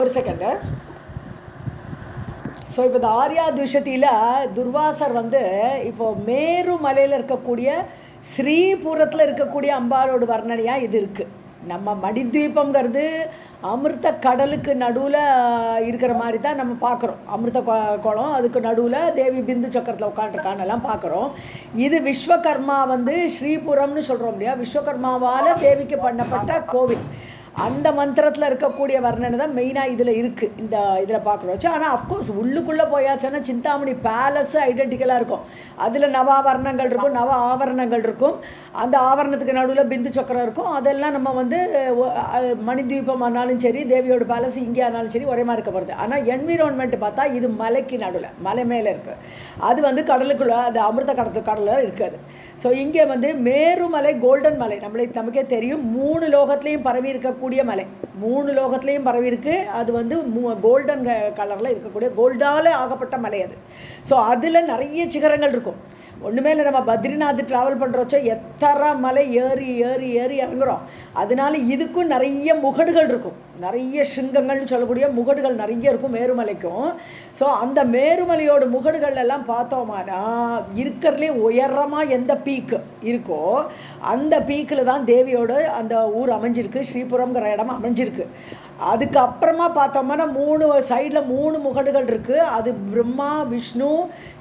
ஒரு second. So இப்போ இந்த ஆர்யாத்விஷத்தியில் துர்வாசர் வந்து இப்போது மேரு மலையில் இருக்கக்கூடிய ஸ்ரீபுரத்தில் இருக்கக்கூடிய அம்பாளோட வர்ணனையாக இது இருக்குது. நம்ம மடித்வீபங்கிறது அமிர்த கடலுக்கு நடுவில் இருக்கிற மாதிரி தான் நம்ம பார்க்குறோம். அமிர்த குளம், அதுக்கு நடுவில் தேவி பிந்து சக்கரத்தில் உட்காந்துருக்கான்னெல்லாம் பார்க்குறோம். இது விஸ்வகர்மா வந்து ஸ்ரீபுரம்னு சொல்கிறோம் இல்லையா, விஸ்வகர்மாவால் தேவிக்கு பண்ணப்பட்ட கோவில். அந்த மந்திரத்தில் இருக்கக்கூடிய வர்ணனை தான் மெயினாக இதில் இருக்குது, இந்த இதில் பார்க்குறோம். ஆனால் அஃப்கோர்ஸ் உள்ளுக்குள்ளே போயாச்சுன்னா சிந்தாமணி பேலஸு ஐடென்டிக்கலாக இருக்கும். அதில் நவாவரணங்கள் இருக்கும், நவ ஆவரணங்கள் இருக்கும். அந்த ஆவரணத்துக்கு நடுவில் பிந்து சக்கரம் இருக்கும். அதெல்லாம் நம்ம வந்து மணித்வீபம் ஆனாலும் சரி, தேவியோட பேலஸ் இங்கே ஆனாலும் சரி ஒரே மாதிரி இருக்க போகிறது. ஆனால் என்விரான்மெண்ட் பார்த்தா இது மலைக்கு நடுவில், மலை மேலே இருக்குது. அது வந்து கடலுக்குள்ளே, அது அமிர்த கடலில் இருக்காது. ஸோ இங்கே வந்து மேருமலை, கோல்டன் மலை, நமக்கே தெரியும் 3 லோகத்துலேயும் பரவி இருக்கக்கூடிய மலை, 3 லோகத்துலேயும் பரவி இருக்கு. அது வந்து கோல்டன் கலரில் இருக்கக்கூடிய, கோல்டால் ஆகப்பட்ட மலை அது. ஸோ அதில் நிறைய சிகரங்கள் இருக்கும். ஒன்றுமே இல்லை, நம்ம பத்ரிநாத் ட்ராவல் பண்ணுறோச்சோ எத்தனை மலை ஏறி ஏறி ஏறி இறங்குறோம். அதனால இதுக்கும் நிறைய முகடுகள் இருக்கும், நிறைய சிங்கங்கள்னு சொல்லக்கூடிய முகடுகள் நிறைய இருக்கும் மேருமலைக்கும். ஸோ அந்த மேருமலையோட முகடுகள் எல்லாம் பார்த்தோமானா இருக்கிறதுலே உயரமாக எந்த பீக்கு இருக்கோ அந்த பீக்கில் தான் தேவியோட அந்த ஊர் அமைஞ்சிருக்கு, ஸ்ரீபுரம்ங்கிற இடம் அமைஞ்சிருக்கு. அதுக்கப்புறமா பார்த்தோம்னா 3 சைடில் 3 முகடுகள் இருக்குது. அது பிரம்மா, விஷ்ணு,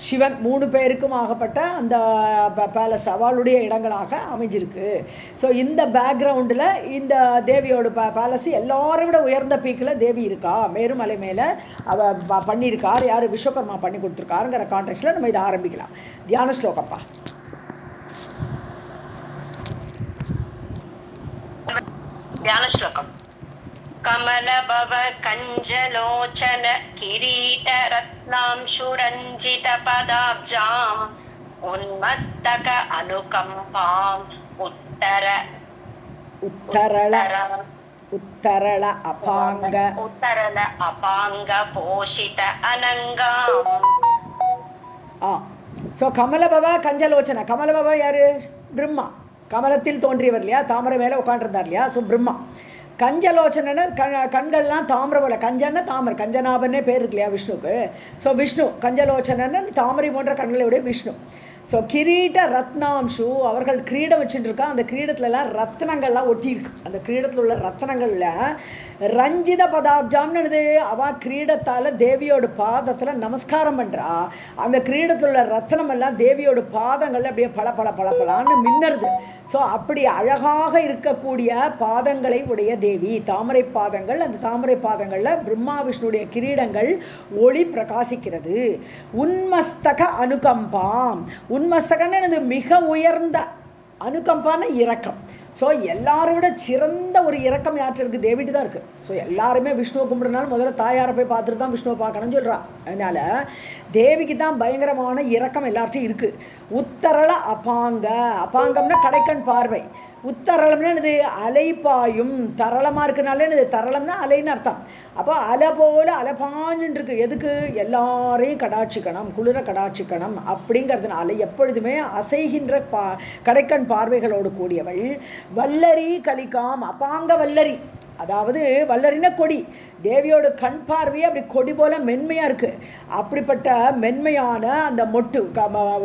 சிவன் 3 பேருக்கும் ஆகப்பட்ட அந்த பேலஸ் அவளுடைய இடங்களாக அமைஞ்சிருக்கு. ஸோ இந்த பேக்ரவுண்டில் இந்த தேவியோட பேலஸ் எல்லாரும் விட உயர்ந்த பீக்கில் தேவி இருக்கா, மேருமலை மேலே அவ பண்ணியிருக்கார். யார்? விஸ்வகர்மா பண்ணி கொடுத்துருக்காருங்கிற கான்டெக்ஸ்டில் நம்ம இதை ஆரம்பிக்கலாம். தியான ஸ்லோகப்பா. தியான ஸ்லோகம். कमलभव कञ्जलोचन किरीट रत्नांशुरञ्जित पदाब्जाम् उन्मस्तक अनुकम्पाम् उत्तरल अपांग पोषित अनंगाम्. ஸோ கமலபவ கஞ்சலோச்சன. கமலபவ யார்? பிரம்மா. கமலத்தில் தோன்றியவர் இல்லையா, தாமரை மேலே உட்காண்டிருந்தார் இல்லையா. ஸோ பிரம்மா. கஞ்சலோச்சன கண்கள்லாம் தாமரை போல, கஞ்சன்னா தாமரை, கஞ்சநாபன்னே பேர் இருக்கு இல்லையா விஷ்ணுக்கு. ஸோ விஷ்ணு கஞ்சலோச்சனன்னு தாமரை போன்ற கண்களுடைய விஷ்ணு. ஸோ கிரீட ரத்னாம்சு, அவர்கள் கிரீடம் வச்சுட்டு இருக்கா. அந்த கிரீடத்துலலாம் ரத்னங்கள்லாம் ஒட்டியிருக்கு. அந்த கிரீடத்தில் உள்ள ரத்னங்களில் ரஞ்சித பதாப்ஜாம்னு அவள் கிரீடத்தால் தேவியோட பாதத்தில் நமஸ்காரம் பண்ணுறா. அந்த கிரீடத்தில் உள்ள ரத்னமெல்லாம் தேவியோட பாதங்கள் அப்படியே பல பல பல பலான்னு மின்னருது. ஸோ அப்படி அழகாக இருக்கக்கூடிய பாதங்களை உடைய தேவி, தாமரை பாதங்கள். அந்த தாமரை பாதங்களில் பிரம்மா விஷ்ணுடைய கிரீடங்கள் ஒளி பிரகாசிக்கிறது. உன்மஸ்தக அனுகம்பாம். உன்மஸ்தகன்னு மிக உயர்ந்த, அனுகம்பான இரக்கம். ஸோ எல்லாரும் விட சிறந்த ஒரு இரக்கம் யார்கிட்ட இருக்குது? தேவிட்டு தான் இருக்குது. ஸோ எல்லாருமே விஷ்ணுவை கும்பிட்றதுனால முதல்ல தாயாரை போய் பார்த்துட்டு தான் விஷ்ணுவை பார்க்கணும்னு சொல்கிறா. அதனால் தேவிக்கு தான் பயங்கரமான இரக்கம் எல்லார்ட்டையும் இருக்குது. உத்தரள அபாங்க. அபாங்கம்னா கடைக்கண் பார்வை. உத்தரளம்னா இது அலைப்பாயும், தரளமாக இருக்குனாலே இது தரளம்னா அலைன்னு அர்த்தம். அப்போ அலை போல் அலைப்பாஞ்சுன்னு இருக்குது. எதுக்கு? எல்லாரையும் கடாட்சிக்கணும், குளிர கடாட்சிக்கணும் அப்படிங்கிறதுனால எப்பொழுதுமே அசைகின்ற கடைக்கண் பார்வைகளோடு கூடியவள். வல்லரி கலிகாம். அப்பாங்க வல்லரி, அதாவது வல்லரின கொடி. தேவியோட கண் பார்வையே அப்படி கொடி போல் மென்மையாக இருக்குது. அப்படிப்பட்ட மென்மையான அந்த மொட்டு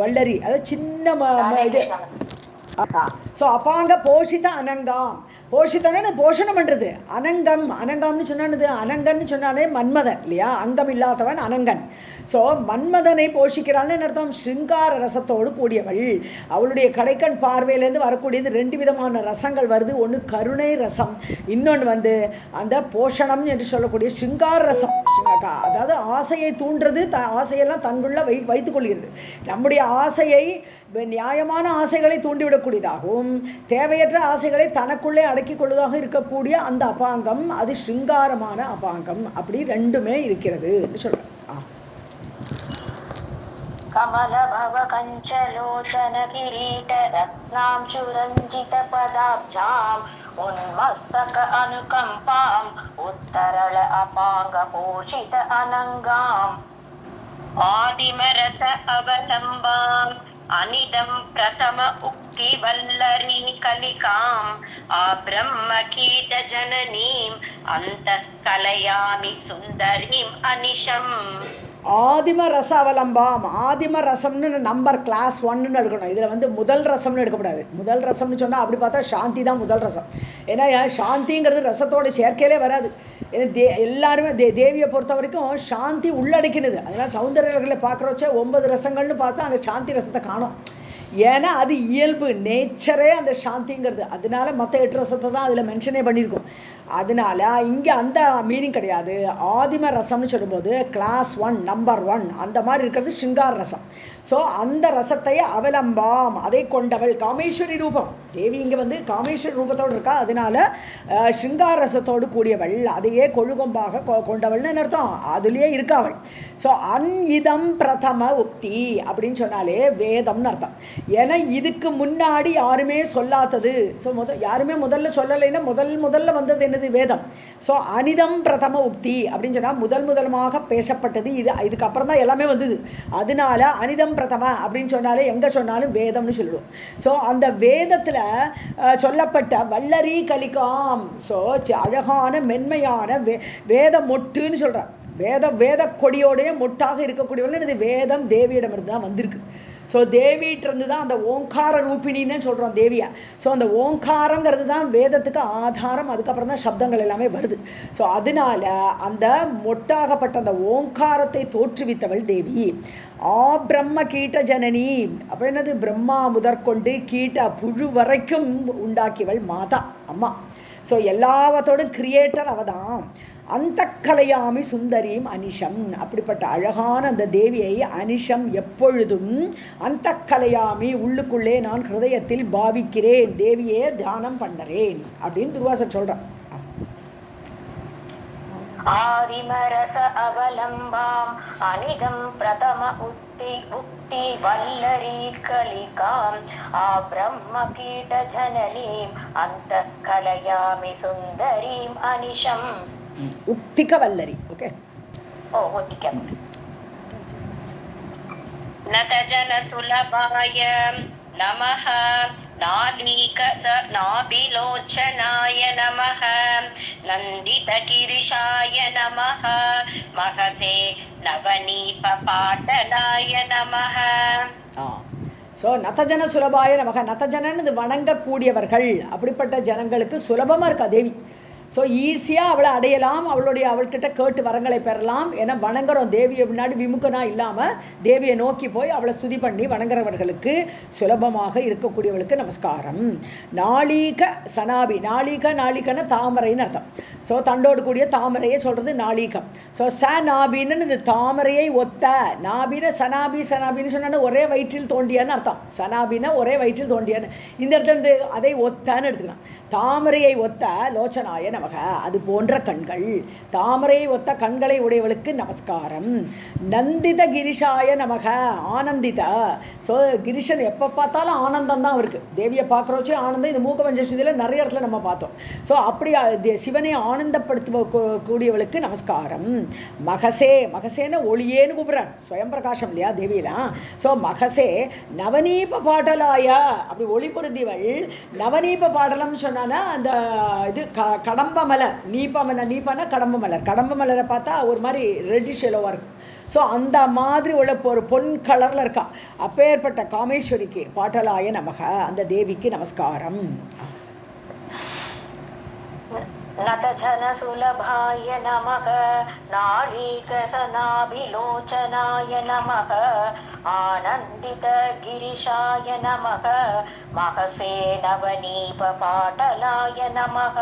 வல்லரி, அதாவது சின்ன இது. ஸோ அப்பாங்க போஷித அனங்காம். போஷிதன்னு போஷணம் பண்ணுறது. அனங்கம், அனங்கம்னு சொன்னானது, அனங்கன்னு சொன்னாலே மன்மதன் இல்லையா, அங்கம் இல்லாதவன் அனங்கன். ஸோ மன்மதனை போஷிக்கிறான்னு அர்த்தம். ஸ்ருங்கார ரசத்தோடு கூடியவள். அவளுடைய கடைக்கண் பார்வையிலேருந்து வரக்கூடியது 2 விதமான ரசங்கள் வருது. ஒன்று கருணை ரசம், இன்னொன்று வந்து அந்த போஷணம் என்று சொல்லக்கூடிய ஸ்ருங்கார ரசம். அதாவது ஆசையை தூண்டுறது, ஆசையெல்லாம் தன்னுள்ள வைத்துக் கொள்கிறது. நம்முடைய ஆசையை, நியாயமான ஆசைகளை தூண்டிவிடக்கூடியதாகவும் தேவையற்ற ஆசைகளை தனக்குள்ளே அடக்கிக் கொள்வதாக இருக்கக்கூடிய அந்த அபாங்கம், அது ஸ்ருங்காரமான அபாங்கம். அப்படி ரெண்டுமே இருக்கிறது சொல்கிறேன். कमलभव कञ्चलोचन किरीट रत्नांशुरञ्जित पदाब्जाम् उन्मस्तक अनुकम्पाम् उत्तरल अपांग पोषित अनङ्गाम् आदिमरस अवलम्बाम् அனிதம் பிரதம உக்தி வல்லரி கலிகாம் ஆப்ரம்ம கீட ஜனனீம் அந்த கலயாமி சுந்தரீம் அனிஷம். ஆதிம ரச அவலம்பாம். ஆதிம ரசம்னு நம்பர் கிளாஸ் 1ன்னு எடுக்கணும். இதில் வந்து முதல் ரசம்னு எடுக்கக்கூடாது. முதல் ரசம்னு சொன்னால் அப்படி பார்த்தா சாந்தி தான் முதல் ரசம். ஏன்னா சாந்திங்கிறது ரசத்தோட சேர்க்கையிலே வராது. ஏன்னா எல்லாருமே தேவியை பொறுத்த வரைக்கும் சாந்தி உள்ளடக்கினது. அதனால் சௌந்தர்யர்களை பார்க்குறோச்சே 9 ரசங்கள்னு பார்த்தா அங்கே சாந்தி ரசத்தை காணும். ஏன்னா அது இயல்பு, நேச்சரே அந்த சாந்திங்கிறது. அதனால மற்ற 8 ரசத்தை தான் அதில் மென்ஷனே பண்ணியிருக்கோம். அதனால் இங்கே அந்த மீனிங் கிடையாது. ஆதிம ரசம்னு சொல்லும்போது கிளாஸ் 1 நம்பர் 1 அந்த மாதிரி இருக்கிறது சிங்கார ரசம். ஸோ அந்த ரசத்தை அவலம்பாம், அதை கொண்டவள் காமேஸ்வரி ரூபம். தேவி இங்கே வந்து காமேஸ்வரி ரூபத்தோடு இருக்கா. அதனால சிங்கார ரசத்தோடு கூடியவள், அதையே கொழுகொம்பாக கொண்டவள்னு அர்த்தம். அதுலேயே இருக்கா அவள். ஸோ அன்இதம் பிரதம உக்தி அப்படின்னு சொன்னாலே வேதம்னு அர்த்தம். ஏன்னா இதுக்கு முன்னாடி யாருமே சொல்லாதது. ஸோ யாருமே முதல்ல சொல்லலைன்னா முதல்ல வந்தது என்னது? வேதம். ஸோ அனிதம் பிரதம உக்தி அப்படின்னு சொன்னால் முதல்மாக பேசப்பட்டது இது. இதுக்கப்புறம் தான் எல்லாமே வந்தது. அதனால அனிதம் பிரதம அப்படின்னு சொன்னாலே எங்கே சொன்னாலும் வேதம்னு சொல்லிடுவோம். ஸோ அந்த வேதத்தில் சொல்லப்பட்ட வல்லரி கலிகாம், ஸோ அழகான மென்மையான வேத மொட்டுன்னு சொல்கிறார். வேத கொடியோடைய மொட்டாக இருக்கக்கூடியவள் இது வேதம் தேவியிடமிருந்து தான் வந்திருக்கு. ஸோ தேவியிட்டிருந்து தான் அந்த ஓங்கார ரூபிணின்னு சொல்கிறோம் தேவியா. ஸோ அந்த ஓங்காரங்கிறது தான் வேதத்துக்கு ஆதாரம். அதுக்கப்புறம் தான் சப்தங்கள் எல்லாமே வருது. ஸோ அதனால அந்த மொட்டாகப்பட்ட அந்த ஓங்காரத்தை தோற்றுவித்தவள் தேவி. பிரம்ம கீட்ட ஜனனி. அப்போ என்னது? பிரம்மா முதற்கொண்டு கீட்ட புழு வரைக்கும் உண்டாக்கியவள் மாதா, அம்மா. ஸோ எல்லாவற்றோடும் கிரியேட்டர் அவ தான். அந்த கலையாமி சுந்தரீம் அனிஷம். அப்படிப்பட்ட அழகான அந்த தேவியை அனிஷம் எப்பொழுதும் அந்த கலையாமி உள்ளுக்குள்ளே நான் ஹிருதயத்தில் பாவிக்கிறேன், தேவியே தியானம் பண்ணுறேன் அப்படின்னு துர்வாசர் சொல்கிறான். ஆதிமரச அவலம்பாம் அனிதம் பிரதம உக்தி வல்லரி கலிகாம் ஆப்ரம்ம கீட ஜனனீம் அந்த கலயாமி சுந்தரீம் அனிஷம். உக்திக வல்லரி. ஓகே. உக்திக நதஜன சுலபாய நமஹ நாபிலோச்சனாய நமஹ நந்திதகிரிஷாய நமஹ மகசே நவநீப பாட்டலாய நமஹ. ஸோ நதஜன சுலபாய நமக. நதஜனன்னு இது வணங்கக்கூடியவர்கள். அப்படிப்பட்ட ஜனங்களுக்கு சுலபமாக இருக்கா தேவி. ஸோ ஈஸியாக அவளை அடையலாம், அவள்கிட்ட கேட்டு வரங்களை பெறலாம். ஏன்னா வணங்குறோம் தேவியை முன்னாடி விமுகனாக இல்லாமல் தேவியை நோக்கி போய் அவளை ஸ்துதி பண்ணி வணங்குறவர்களுக்கு சுலபமாக இருக்கக்கூடியவளுக்கு நமஸ்காரம். நாளீக சனாபி. நாளிகன்னு தாமரைன்னு அர்த்தம். ஸோ தண்டோடு கூடிய தாமரையை சொல்கிறது நாளீகம். ஸோ நாபின்னு இது தாமரையை ஒத்த. நாபின சனாபின்னு சொன்னா ஒரே வயிற்றில் தோண்டியான்னு அர்த்தம். சனாபின்னா ஒரே வயிற்றில் தோண்டியான்னு. இந்த இடத்துல இருந்து அதை ஒத்தன்னு எடுத்துக்கலாம். தாமரையை ஒத்த லோச்சனாய நமக. அது போன்ற கண்கள், தாமரையை ஒத்த கண்களை உடையவளுக்கு நமஸ்காரம். நந்தித கிரிஷாய நமக. ஆனந்தித. ஸோ கிரிஷன் எப்போ பார்த்தாலும் ஆனந்தம் தான் அவருக்கு. தேவியை பார்க்குறோச்சே ஆனந்தம். இது மூக்க பஞ்சசதியில் நிறைய இடத்துல நம்ம பார்த்தோம். ஸோ அப்படி சிவனை ஆனந்தப்படுத்த கூடியவளுக்கு நமஸ்காரம். மகசேன்னு ஒளியேன்னு கூப்பிட்றார். ஸ்வயம் பிரகாசம் இல்லையா தேவியெல்லாம். ஸோ மகசே நவநீப பாட்டலாய. அப்படி ஒளி பொருந்தியவள். நவநீப பாடலம்னு சொன்னால் அந்த இது கடம்ப மலர். நீப்பானா கடம்ப மலர். கடம்ப மலரை பார்த்தா ஒரு மாதிரி ரெட்டிஷ் எல்லோவாக இருக்கும். ஸோ அந்த மாதிரி உள்ள ஒரு பொன் கலரில் இருக்கா. அப்பேற்பட்ட காமேஸ்வரிக்கு பாட்டலாய நமக, அந்த தேவிக்கு நமஸ்காரம். நதஜன சுலபாய நமக நாளீகசனாபிலோச்சனாய நமக ஆனந்தித கிரிஷாய நமக மகசே நவநீப பாட்டலாய நமக.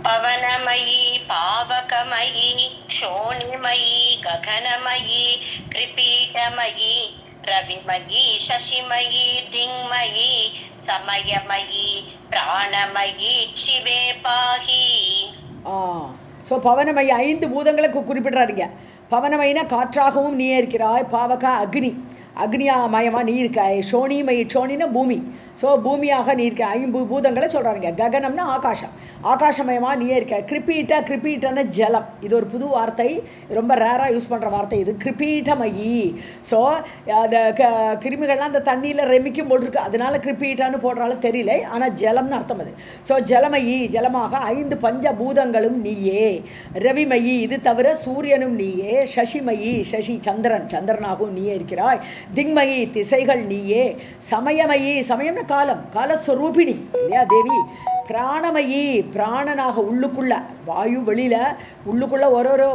பவனமயி பாவகமயி க்ஷோணிமயி ககனமயி கிருபீடமயி ரவிமயி சசிமயி திங்மயி சமயமயி பிராணமயி சிவே பாஹி. ஸோ பவனமயி 5 பூதங்களை குறிப்பிடுறாருங்க. பவனமயினா காற்றாகவும் நீ இருக்கிறாய். பாவக அக்னியா மயமாக நீ இருக்காய். சோனிமயி, சோனினா பூமி. ஸோ பூமியாக நீ இருக்க பூதங்களை சொல்கிறாங்க. ககனம்னா ஆகாசம், ஆகாசமயமாக நீயே இருக்க. கிருப்பீட்டன்னு ஜலம். இது ஒரு புது வார்த்தை, ரொம்ப ரேராக யூஸ் பண்ணுற வார்த்தை இது, கிருப்பீட்டமயி. ஸோ அந்த கிருமிகள்லாம் அந்த தண்ணியில் ரெமிக்கும் போல் இருக்குது, அதனால கிருப்பீட்டான்னு போடுறாலும் தெரியல, ஆனால் ஜலம்னு அர்த்தம் அது. ஸோ ஜலமயி, ஜலமாக 5 பஞ்சபூதங்களும் நீயே. ரவிமயி, இது தவிர சூரியனும் நீயே. சசிமயி, சசி சந்திரன், சந்திரனாகவும் நீயே இருக்கிறாய். திங்மயி, திசைகள் நீயே. சமயமயி, சமயம்னா காலம், காலஸ்வரூபிணி இல்லையா தேவி. பிராணமயி, பிராணனாக உள்ளுக்குள்ள, வாயு வெளியில், உள்ளுக்குள்ளே ஒரு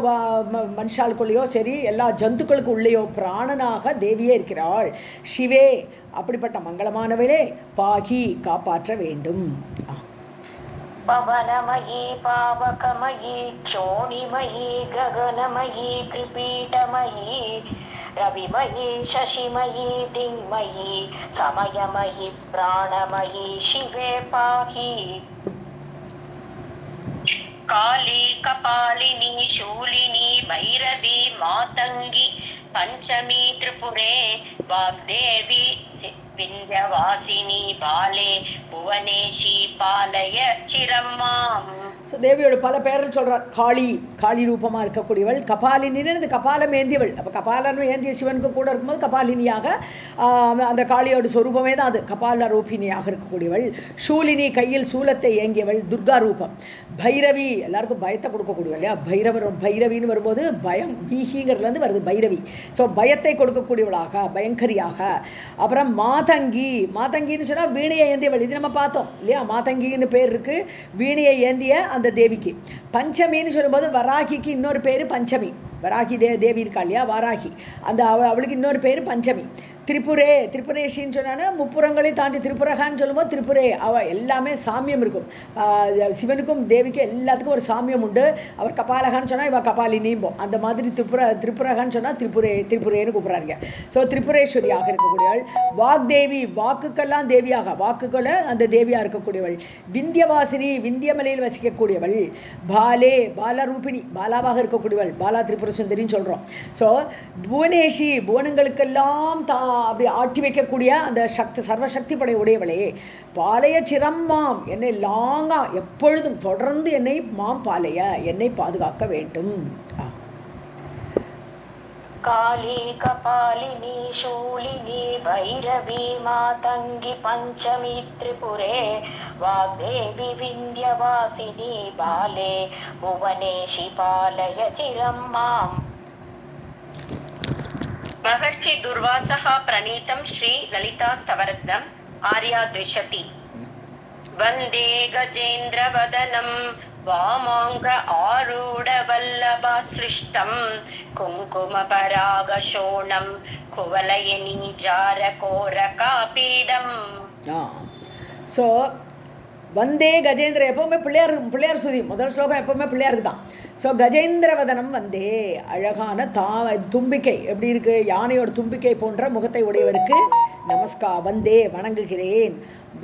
மனுஷாளுக்குள்ளேயோ சரி எல்லா ஜந்துக்களுக்கு உள்ளேயோ பிராணனாக தேவியே இருக்கிறாள். சிவே, அப்படிப்பட்ட மங்களமானவளே, பாகி, காப்பாற்ற வேண்டும். பவனமயி பாவகமயி க்ஷோணிமயி ககனமயி கிருபீடமயி ரவிமயி சசிமயி திங்மயி சமயமயி பிராணமயி சிவே பாஹி. காளி கபாலினி சூலினி பைரவி மாதங்கி பஞ்சமி திரிபுரே வாக்தேவி விந்தியவாசினி பாலே புவனேஷி பாலய சிரம்மாம். ஸோ தேவியோட பல பேர்கள் சொல்கிறார். காளி, காளி ரூபமாக இருக்கக்கூடியவள். கபாலினின்னு இந்த கபாலம் ஏந்தியவள். அப்போ கபாலன்னு ஏந்திய சிவனுக்கு கூட இருக்கும்போது கபாலினியாக அந்த காளியோட சொரூபமே தான் அது, கபால ரூபிணியாக இருக்கக்கூடியவள். சூலினி, கையில் சூலத்தை ஏங்கியவள், துர்கா ரூபம். பைரவி, எல்லாருக்கும் பயத்தை கொடுக்கக்கூடியவள் இல்லையா. பைரவின்னு வரும்போது பயம், பீகிங்கிறதுலேருந்து வருது பைரவி. ஸோ பயத்தை கொடுக்கக்கூடியவளாக, பயங்கரியாக. அப்புறம் மாதங்கி, மாதங்கின்னு சொன்னால் வீணையை ஏந்தியவள். இது நம்ம பார்த்தோம் இல்லையா, மாதங்கின்னு பேர் இருக்குது வீணையை ஏந்திய அந்த தேவிக்கு. பஞ்சமின்னு சொல்லும்போது வராகிக்கு இன்னொரு பேர் பஞ்சமி. வராகி தேவி இருக்கா இல்லையா, வாராகி, அந்த அவளுக்கு இன்னொரு பேர் பஞ்சமி. திரிபுரே, திரிபுரேஷின்னு சொன்னான்னா முப்புறங்களையும் தாண்டி திரிபுரகான்னு சொல்லும்போது திரிபுரே, அவள் எல்லாமே சாமியம் இருக்கும். சிவனுக்கும் தேவிக்கும் எல்லாத்துக்கும் ஒரு சாமியம் உண்டு. அவர் கபாலகான்னு சொன்னால் இவள் கபாலினிம்போம். அந்த மாதிரி திரிபுரகான்னு சொன்னால் திரிபுரேன்னு கூப்பிட்றாங்க. ஸோ திரிபுரேஸ்வரியாக இருக்கக்கூடியவள். வாக்தேவி, வாக்குக்கெல்லாம் தேவியாக, வாக்குக்களை அந்த தேவியாக இருக்கக்கூடியவள். விந்தியவாசினி, விந்தியமலையில் வசிக்கக்கூடியவள். பாலே, பாலரூபிணி, பாலாவாக இருக்கக்கூடியவள், பாலா திரிபுர சுந்தரின்னு சொல்கிறோம். ஸோ புவனேஷி, புவனங்களுக்கெல்லாம் அப்படி ஆட்டி வைக்கக்கூடிய அந்த சக்தி, சர்வசக்தி படை உடையவளே. பாலைய சிரம்மாம், என்னை லாங்கா எப்பொழுதும் தொடர்ந்து என்னை பாலைய, என்னை பாதுகாக்க வேண்டும். காளி கபாலினி சூலினி பைரவி மாதங்கி பஞ்சமி திரிபுரே வாக்தேவி விந்தியவாசினி பாலே புவனேஷி பாலய சிரம்மாம். महर्षि दुर्वासः प्रणीतं श्री ललिता स्तवरत्नम् आर्या द्विषति. वन्दे गजेन्द्रवदनं वामाङ्ग आरूढवल्लभाश्लिष्टं कुङ्कुमपरागशोणं कुवलयनीजारकोरकापीडम्. ஸோ வந்தே கஜேந்திர, எப்போவுமே பிள்ளையார் சுதி, முதல் ஸ்லோகம் எப்போவுமே பிள்ளையாருக்கு தான். ஸோ கஜேந்திரவதனம் வந்தே, அழகான தும்பிக்கை எப்படி இருக்குது, யானையோட தும்பிக்கை போன்ற முகத்தை உடையவருக்கு வந்தே, வணங்குகிறேன்.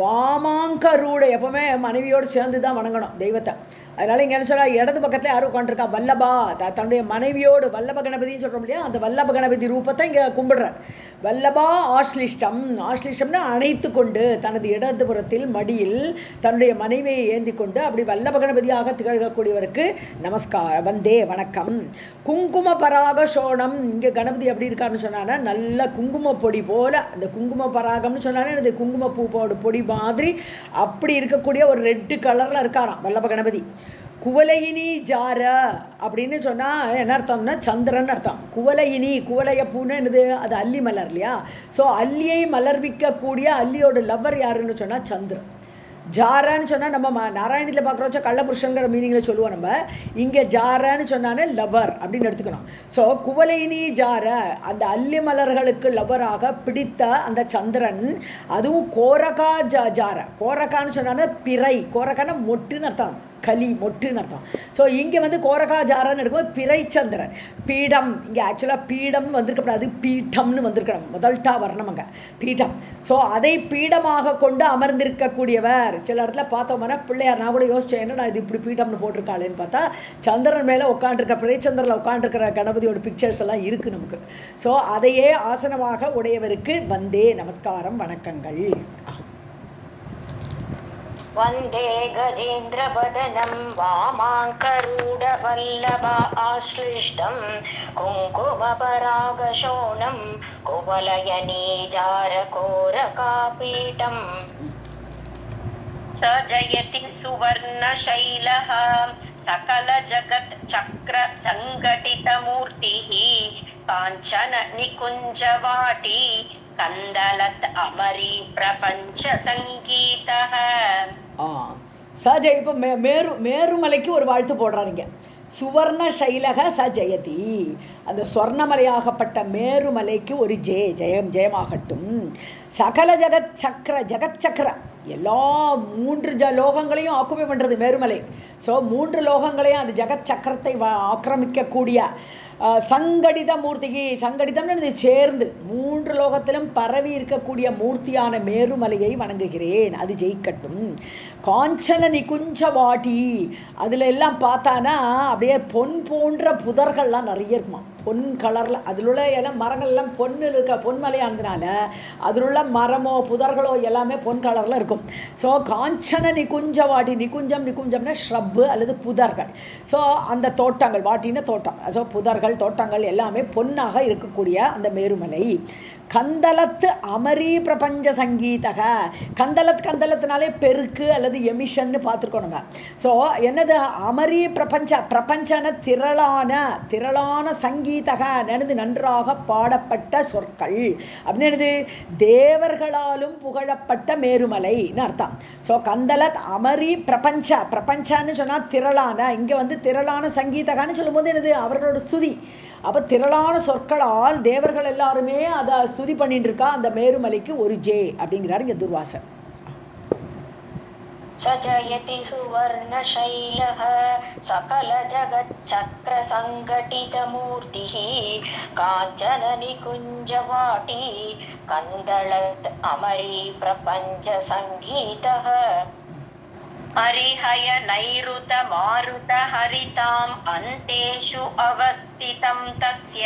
வாமாங்கரூட, எப்போவுமே மனைவியோடு சேர்ந்து தான் வணங்கணும் தெய்வத்தை. அதனால் இங்கே என்ன சொல்ல, இடது பக்கத்தில் யாரும் உட்காந்துருக்கா, வல்லபா, தன்னுடைய மனைவியோடு, வல்லப கணபதினு சொல்கிறோம் இல்லையா, அந்த வல்லப கணபதி ரூபத்தை இங்கே கும்பிடுறார். வல்லபா ஆஷ்லிஷ்டம், ஆஷ்லிஷ்டம்னா அணைத்து கொண்டு, தனது இடதுபுறத்தில் மடியில் தன்னுடைய மனைவியை ஏந்தி கொண்டு அப்படி வல்லப கணபதியாக திகழக்கூடியவருக்கு நமஸ்காரம், வந்தே, வணக்கம். குங்கும பராக சோணம், இங்கே கணபதி எப்படி இருக்காருன்னு சொன்னான்னா நல்ல குங்கும பொடி போல், அந்த குங்கும பராகம்னு சொன்னாலே அது குங்கும பூவோட பொடி மாதிரி அப்படி இருக்கக்கூடிய ஒரு ரெட்டு கலரில் இருக்காராம் வல்லப கணபதி. குவலையினி ஜார அப்படின்னு சொன்னால் என்ன அர்த்தம்னா சந்திரன் அர்த்தம். குவலையினி, குவலைய பூன்னு என்னது, அது அல்லி மலர் இல்லையா. ஸோ அல்லியை மலர்விக்கக்கூடிய அல்லியோட லவ்வர் யாருன்னு சொன்னால் சந்திரன். ஜாரான்னு சொன்னால் நம்ம நாராயணத்தில் பார்க்குறோச்சா கள்ளபுருஷங்கிற மீனிங்கில் சொல்லுவோம் நம்ம. இங்கே ஜாரான்னு சொன்னானே லவர் அப்படின்னு எடுத்துக்கணும். ஸோ குவலைனி ஜார, அந்த அல்லி மலர்களுக்கு லவராக பிடித்த அந்த சந்திரன், அதுவும் கோரகா ஜார, கோரக்கான்னு சொன்னானே பிறை, கோரக்கான மொட்டுன்னு அர்த்தம், களி மொட்டுன்னு அர்த்தம். ஸோ இங்கே வந்து கோரகா ஜாரான்னு எடுக்கும்போது பிறைச்சந்திரன். பீடம், இங்கே ஆக்சுவலாக பீடம் வந்திருக்கப்படாது, பீட்டம்னு வந்திருக்கணும், முதல்டா வரணும் அங்கே பீடம். ஸோ அதை பீடமாக கொண்டு அமர்ந்திருக்கக்கூடியவர். சில இடத்துல பார்த்தோம்னா பிள்ளையார், நான் கூட யோசித்தேன் என்னடா இது இப்படி பீட்டம்னு போட்டிருக்காளேன்னு பார்த்தா சந்திரன் மேலே உட்காண்டிருக்க, பிறைச்சந்திரனில் உட்காண்டிருக்கிற கணபதியோட பிக்சர்ஸ் எல்லாம் இருக்குது நமக்கு. ஸோ அதையே ஆசனமாக உடையவருக்கு வந்தே நமஸ்காரம், வணக்கங்கள். वन्दे गजेन्द्रवदनं वामाङ्करूढवल्लभ आश्लिष्टं कुङ्कुमपरागशोणं कुवलयनीजारकोरकापीठम् स जयति सुवर्णशैलः सकलजगच्चक्रसङ्घटितमूर्तिः काञ्चननिकुञ्जवाटी कन्दलत् अमरी प्रपञ्चसङ्गीतः சஜய். இப்போ மேருமலைக்கு ஒரு வாழ்த்து போடுறாருங்க. சுவர்ண சைலக ச ஜெயதி. அந்த ஸ்வர்ணமலையாகப்பட்ட மேருமலைக்கு ஒரு ஜெயமாகட்டும். சகல ஜகத் சக்கர எல்லா 3 லோகங்களையும் ஆக்குபை பண்ணுறது மேருமலை. ஸோ 3 லோகங்களையும் அந்த ஜகத் சக்கரத்தை ஆக்கிரமிக்கக்கூடிய சங்கடித மூர்த்திக்கு, சங்கடிதம்னு சேர்ந்து 3 லோகத்திலும் பரவி இருக்கக்கூடிய மூர்த்தியான மேருமலையை வணங்குகிறேன், அது ஜெயிக்கட்டும். காஞ்சன நிகுஞ்ச வாட்டி, அதில் எல்லாம் பார்த்தானா அப்படியே பொன் போன்ற புதர்கள்லாம் நிறைய இருக்குமா, பொன் கலரில். அதில் உள்ள எல்லாம் மரங்கள் எல்லாம் பொண்ணில் இருக்க பொன்மலையானதுனால அதில் உள்ள மரமோ புதர்களோ எல்லாமே பொன் கலரில் இருக்கும். ஸோ காஞ்சன நிகுஞ்ச வாட்டி, நிகுஞ்சம்னா ஷ்ரப்பு அல்லது புதர்கள். ஸோ அந்த தோட்டங்கள், வாட்டின தோட்டம், ஸோ புதர்கள் தோட்டங்கள் எல்லாமே பொன்னாக இருக்கக்கூடிய அந்த மேருமலை. கந்தலத்து அமரி பிரபஞ்ச சங்கீதக. கந்தலத்தினாலே பெருக்கு அல்லது எமிஷன்னு பார்த்துருக்கோம் நம்ம. ஸோ என்னது அமரி பிரபஞ்சன திரளான சங்கீதக நனது நன்றாக பாடப்பட்ட சொற்கள் அப்படின்னு என்னது, தேவர்களாலும் புகழப்பட்ட மேருமலைன்னு அர்த்தம். ஸோ கந்தலத் அமரி பிரபஞ்சான்னு சொன்னால் திரளான, இங்கே வந்து திரளான சங்கீதகான்னு சொல்லும்போது என்னது அவர்களோட ஸ்துதி. அப்போ திரளான சொற்களால் தேவர்கள் எல்லாருமே அதை ஸ்துதி பண்ணிட்டு இருக்கா அந்த மேருமலைக்கு ஒரு அப்படிங்கிறார் இங்கே துர்வாசர். சஜயதி சுவர்ணசைலः சகல ஜகச்சக்ர சங்கடித மூர்த்திः காஞ்சன நிகுஞ்சவாட்டி கந்தளத் அமரி பிரபஞ்ச சங்கீதः हरिहय नैऋत मारुत हरिताम् अन्तेषु अवस्थितं तस्य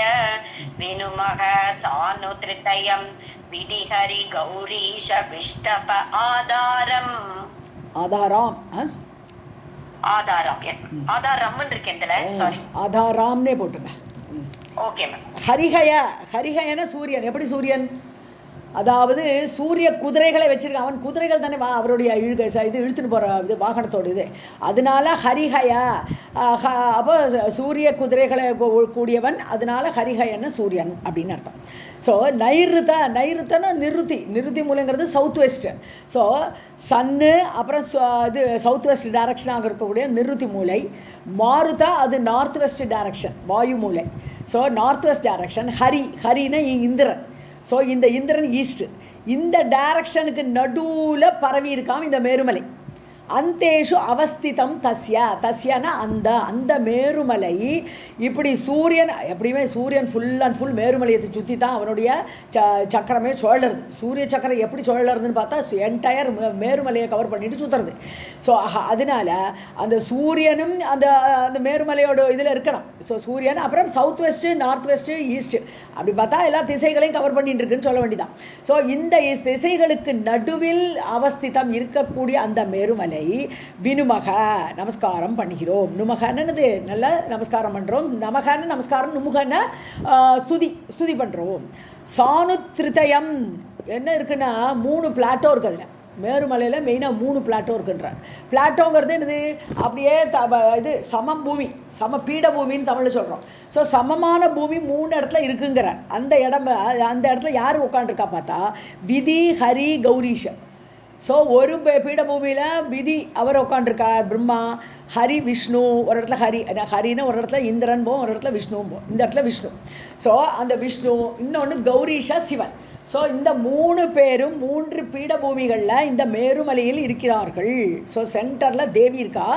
विनुमः सानुत्रितयं विधिहरि गौरीश विष्टप आधारम्. ஆதாரம் எஸ் ஆதாரம்னு இருக்கேன்ல, சாரி ஆதாரம்னே போட்டுங்க. Okay ma'am. ஹரிஹயன சூரியன். எப்படி சூரியன்? அதாவது சூரிய குதிரைகளை வச்சிருக்கான். அவன் குதிரைகள் தானே அவருடைய இது இழுத்துன்னு போகிற இது வாகனத்தோடு இது. அதனால ஹரிஹய. அப்போ சூரிய குதிரைகளை கூடியவன், அதனால ஹரிஹயன்னு சூரியன் அப்படின்னு அர்த்தம். ஸோ நைருத்தனா நிருதி மூலங்கிறது சவுத் வெஸ்ட்டு. ஸோ சன்னு அப்புறம் இது சவுத் வெஸ்ட் டைரக்ஷனாக இருக்கக்கூடிய நிருதி மூலை. மாருதா அது நார்த் வெஸ்ட் டைரக்ஷன், வாயு மூலை. So north west direction. ஹரின்னா இந்திரன். ஸோ இந்த இந்திரன் ஈஸ்ட்டு. இந்த டைரக்ஷனுக்கு நடுவில் பரவி இருக்காம இந்த மேருமலை. அந்தேஷு அவஸ்திதம் தஸ்யனா அந்த மேருமலை. இப்படி சூரியன் எப்படியுமே சூரியன் ஃபுல் அண்ட் ஃபுல் மேருமலையை சுற்றி தான் அவனுடைய சக்கரமே சுழலுறது. சூரிய சக்கரம் எப்படி சுழலுறதுன்னு பார்த்தா என்டையர் மேருமலையை கவர் பண்ணிட்டு சுற்றுறது. ஸோ அதனால அந்த சூரியனும் அந்த மேருமலையோட இதில் இருக்கணும். ஸோ சூரியன் அப்புறம் south west, north west, east, அப்படி பார்த்தா எல்லா திசைகளையும் கவர் பண்ணிட்டு இருக்குன்னு சொல்ல வேண்டியதான். ஸோ இந்த திசைகளுக்கு நடுவில் அவஸ்திதம் இருக்கக்கூடிய அந்த மேருமலை வினுமக நமஸ்காரம் பண்ணுகிறோம். நுமகன்னு நல்ல நமஸ்காரம் பண்ணுறோம். நமகன்னு நமஸ்காரம், நுமுகன்னு ஸ்துதி பண்ணுறோம். சானுத்ரிதயம் என்ன இருக்குன்னா 3 பிளாட்டோ இருக்குது அதில். மேருமலையில் மெயினாக 3 பிளாட்டோ இருக்குன்றார். பிளாட்டோங்கிறது என்னது, அப்படியே இது சமம் பூமி, சம பீடபூமின்னு தமிழில் சொல்கிறோம். ஸோ சமமான பூமி 3 இடத்துல இருக்குங்கிறார். அந்த இடத்துல யார் உட்காண்டிருக்கா பார்த்தா விதி ஹரி கௌரீஷன். ஸோ ஒரு பீடபூமியில் விதி அவர் உட்காண்டிருக்கார் பிரம்மா, ஹரி விஷ்ணு ஒரு இடத்துல, ஹரின்னு ஒரு இடத்துல இந்திரன் போம், ஒரு இடத்துல விஷ்ணுவும் போம், இந்த இடத்துல விஷ்ணு. ஸோ அந்த விஷ்ணு, இன்னொன்று கௌரீஷா சிவன். ஸோ இந்த 3 பேரும் 3 பீடபூமிகளில் இந்த மேருமலையில் இருக்கிறார்கள். ஸோ சென்டரில் தேவி இருக்கா.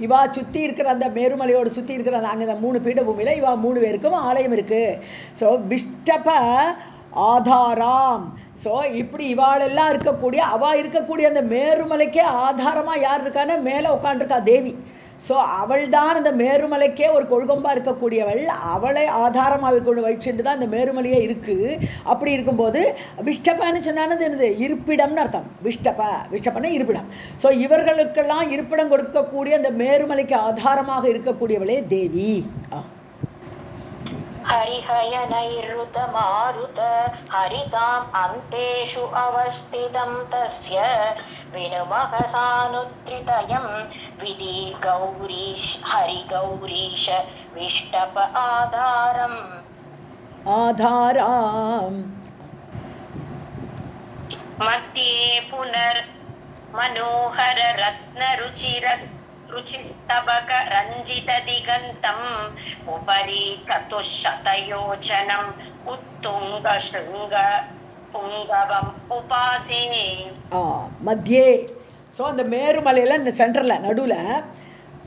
இவா சுற்றி இருக்கிற அந்த மேருமலையோடு சுற்றி இருக்கிற அங்கே அந்த 3 பீடபூமியில் இவா 3 பேருக்கும் ஆலயம் இருக்குது. ஸோ விஷ்டப ஆதாராம். ஸோ இப்படி இவாளெல்லாம் இருக்கக்கூடிய இருக்கக்கூடிய அந்த மேருமலைக்கே ஆதாரமாக யார் இருக்கான்னா மேலே உட்காண்டிருக்கா தேவி. ஸோ அவள் தான் அந்த மேருமலைக்கே ஒரு கொழுகொம்பாக இருக்கக்கூடியவள். அவளை ஆதாரமாக கொண்டு வச்சுட்டு தான் அந்த மேருமலையே இருக்குது. அப்படி இருக்கும்போது விஷ்டப்பன்னு சொன்னானது என்னது? இருப்பிடம்னு அர்த்தம். விஷ்டப்பன்னா இருப்பிடம். ஸோ இவர்களுக்கெல்லாம் இருப்பிடம் கொடுக்கக்கூடிய அந்த மேருமலைக்கு ஆதாரமாக இருக்கக்கூடியவளே தேவி. हरिहयनैरुत मारुत हरिताम् अन्तेषु अवस्थितं तस्य विनुमः सानुत्रितयं विधि गौरीश हरिगौरीश विष्टप आधारम् मध्ये पुनर् मनोहर रुचिस्तबक रञ्जित दिगन्तम् उपरि चतुश्शतयोजनम् उत्तुङ्ग शृङ्ग पुङ्गवम् उपासे. மத்தியே. ஸோ அந்த மேருமலையில் இந்த சென்டரில் நடுவில்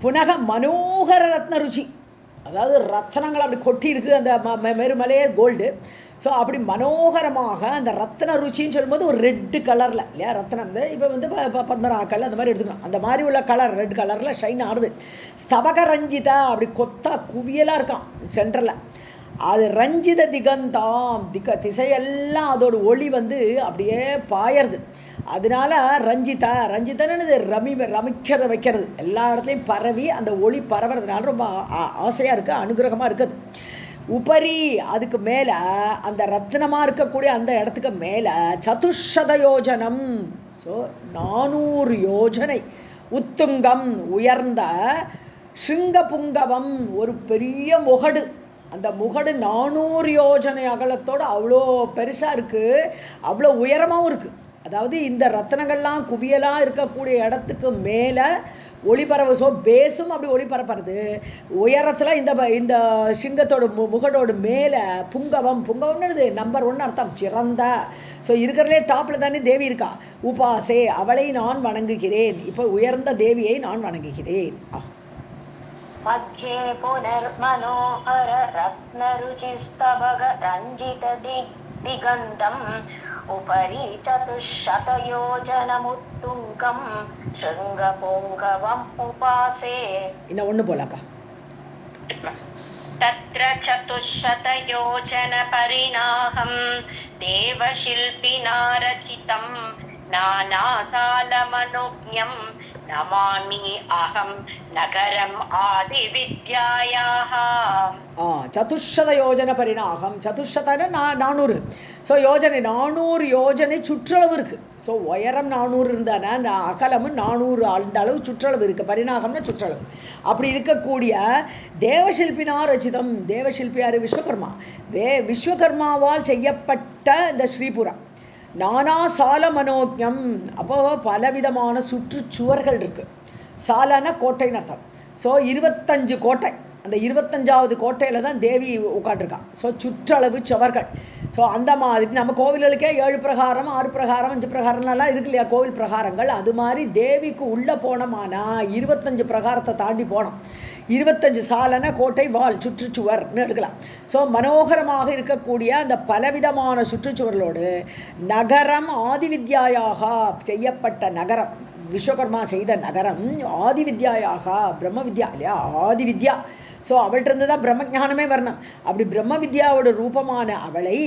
புனக மனோகர ரத்ன ருச்சி, அதாவது ரத்னங்கள் அப்படி கொட்டி இருக்குது அந்த மேருமலையே கோல்டு. ஸோ அப்படி மனோகரமாக அந்த ரத்ன ருச்சின்னு சொல்லும்போது ஒரு ரெட்டு கலரில் இல்லையா, ரத்னம் வந்து இப்போ வந்து பத்மராக்கல் அந்த மாதிரி எடுத்துக்கணும். அந்த மாதிரி உள்ள கலர் ரெட் கலரில் ஷைன் ஆடுது. ஸ்தபக ரஞ்சிதா அப்படி கொத்தா குவியலாக இருக்கான் சென்டரில். அது ரஞ்சித திகந்தாம், திசையெல்லாம் அதோட ஒளி வந்து அப்படியே பாயறது. அதனால ரஞ்சிதன்னு ரமிக்கிற வைக்கிறது, எல்லா இடத்துலையும் பரவி அந்த ஒளி பரவுறதுனால ரொம்ப ஆசையாக இருக்குது, அனுகிரகமாக இருக்குது. உபரி அதுக்கு மேலே அந்த ரத்னமாக இருக்கக்கூடிய அந்த இடத்துக்கு மேலே சதுஷத யோஜனம், ஸோ 400 யோஜனை உத்துங்கம் உயர்ந்த ஸ்ருங்க புங்கவம் ஒரு பெரிய முகடு. அந்த முகடு 400 யோஜனை அகலத்தோடு அவ்வளோ பெருசாக இருக்குது, அவ்வளோ உயரமாகவும் இருக்குது. அதாவது இந்த ரத்னங்கள்லாம் குவியலாக இருக்கக்கூடிய இடத்துக்கு மேலே ஒளிபரவு. ஸோ பேஸும் அப்படி ஒளிபரப்புறது. உயரத்தில் இந்த சிங்கத்தோட முகடோட மேலே புங்கவம்னு நம்பர் 1 அர்த்தம் சிறந்த. ஸோ இருக்கிறதுலே டாப்பில் தானே தேவி இருக்கா. உபாசே அவளை நான் வணங்குகிறேன். இப்போ உயர்ந்த தேவியை நான் வணங்குகிறேன். मध्ये पुनर्मनोहर रत्नरुचिस्तबग रञ्जित दिगन्तम् उपरि चतुश्शतयोजनमुत्तुङ्गं शृङ्गपुङ्गवम् उपासे. இன்னும் ஒன்று போலாக்கா. तत्र चतुश्शतयोजनपरिणाहं देवशिल्पिना रचितं नानासालमनुज्ञं नमामि अहं नगरम् आदिविद्यायाः. சதுஷத யோஜனை பரிணாகம். சதுஷதன 400. ஸோ யோஜனை 400 யோஜனை சுற்றளவு இருக்குது. ஸோ உயரம் 400 இருந்தானா அகலமும் 400 அந்த அளவு சுற்றளவு இருக்குது. பரிணாகம்னா சுற்றளவு. அப்படி இருக்கக்கூடிய தேவசில்பினா ரச்சிதம். தேவசில்பியார் விஸ்வகர்மா. விஸ்வகர்மாவால் செய்யப்பட்ட இந்த ஸ்ரீபுரம் நானா சால மனோஜம். அப்போ பலவிதமான சுற்றுச்சுவர்கள் இருக்குது. சாலன கோட்டைன்னு அர்த்தம். ஸோ 25 கோட்டை. அந்த 25வது கோட்டையில் தான் தேவி உட்காண்டிருக்கான். ஸோ சுற்றளவு சுவர்கள். ஸோ அந்த மாதிரி நம்ம கோவில்களுக்கே 7 பிரகாரம் 6 பிரகாரம் 5 பிரகாரம்லாம் இருக்கு இல்லையா கோவில் பிரகாரங்கள். அது மாதிரி தேவிக்கு உள்ளே போனோமானா 25 பிரகாரத்தை தாண்டி போனோம். 25 சாலன கோட்டை வால் சுற்றுச்சுவர்னு எடுக்கலாம். ஸோ மனோகரமாக இருக்கக்கூடிய அந்த பலவிதமான சுற்றுச்சுவர்களோடு நகரம் ஆதிவித்யாயாக செய்யப்பட்ட நகரம், விஸ்வகர்மா செய்த நகரம் ஆதிவித்யாயாக பிரம்ம வித்யா இல்லையா, ஆதிவித்யா. ஸோ அவள்கிட்ட தான் பிரம்மஞானமே வரணும். அப்படி பிரம்ம வித்யாவோட ரூபமான அவளை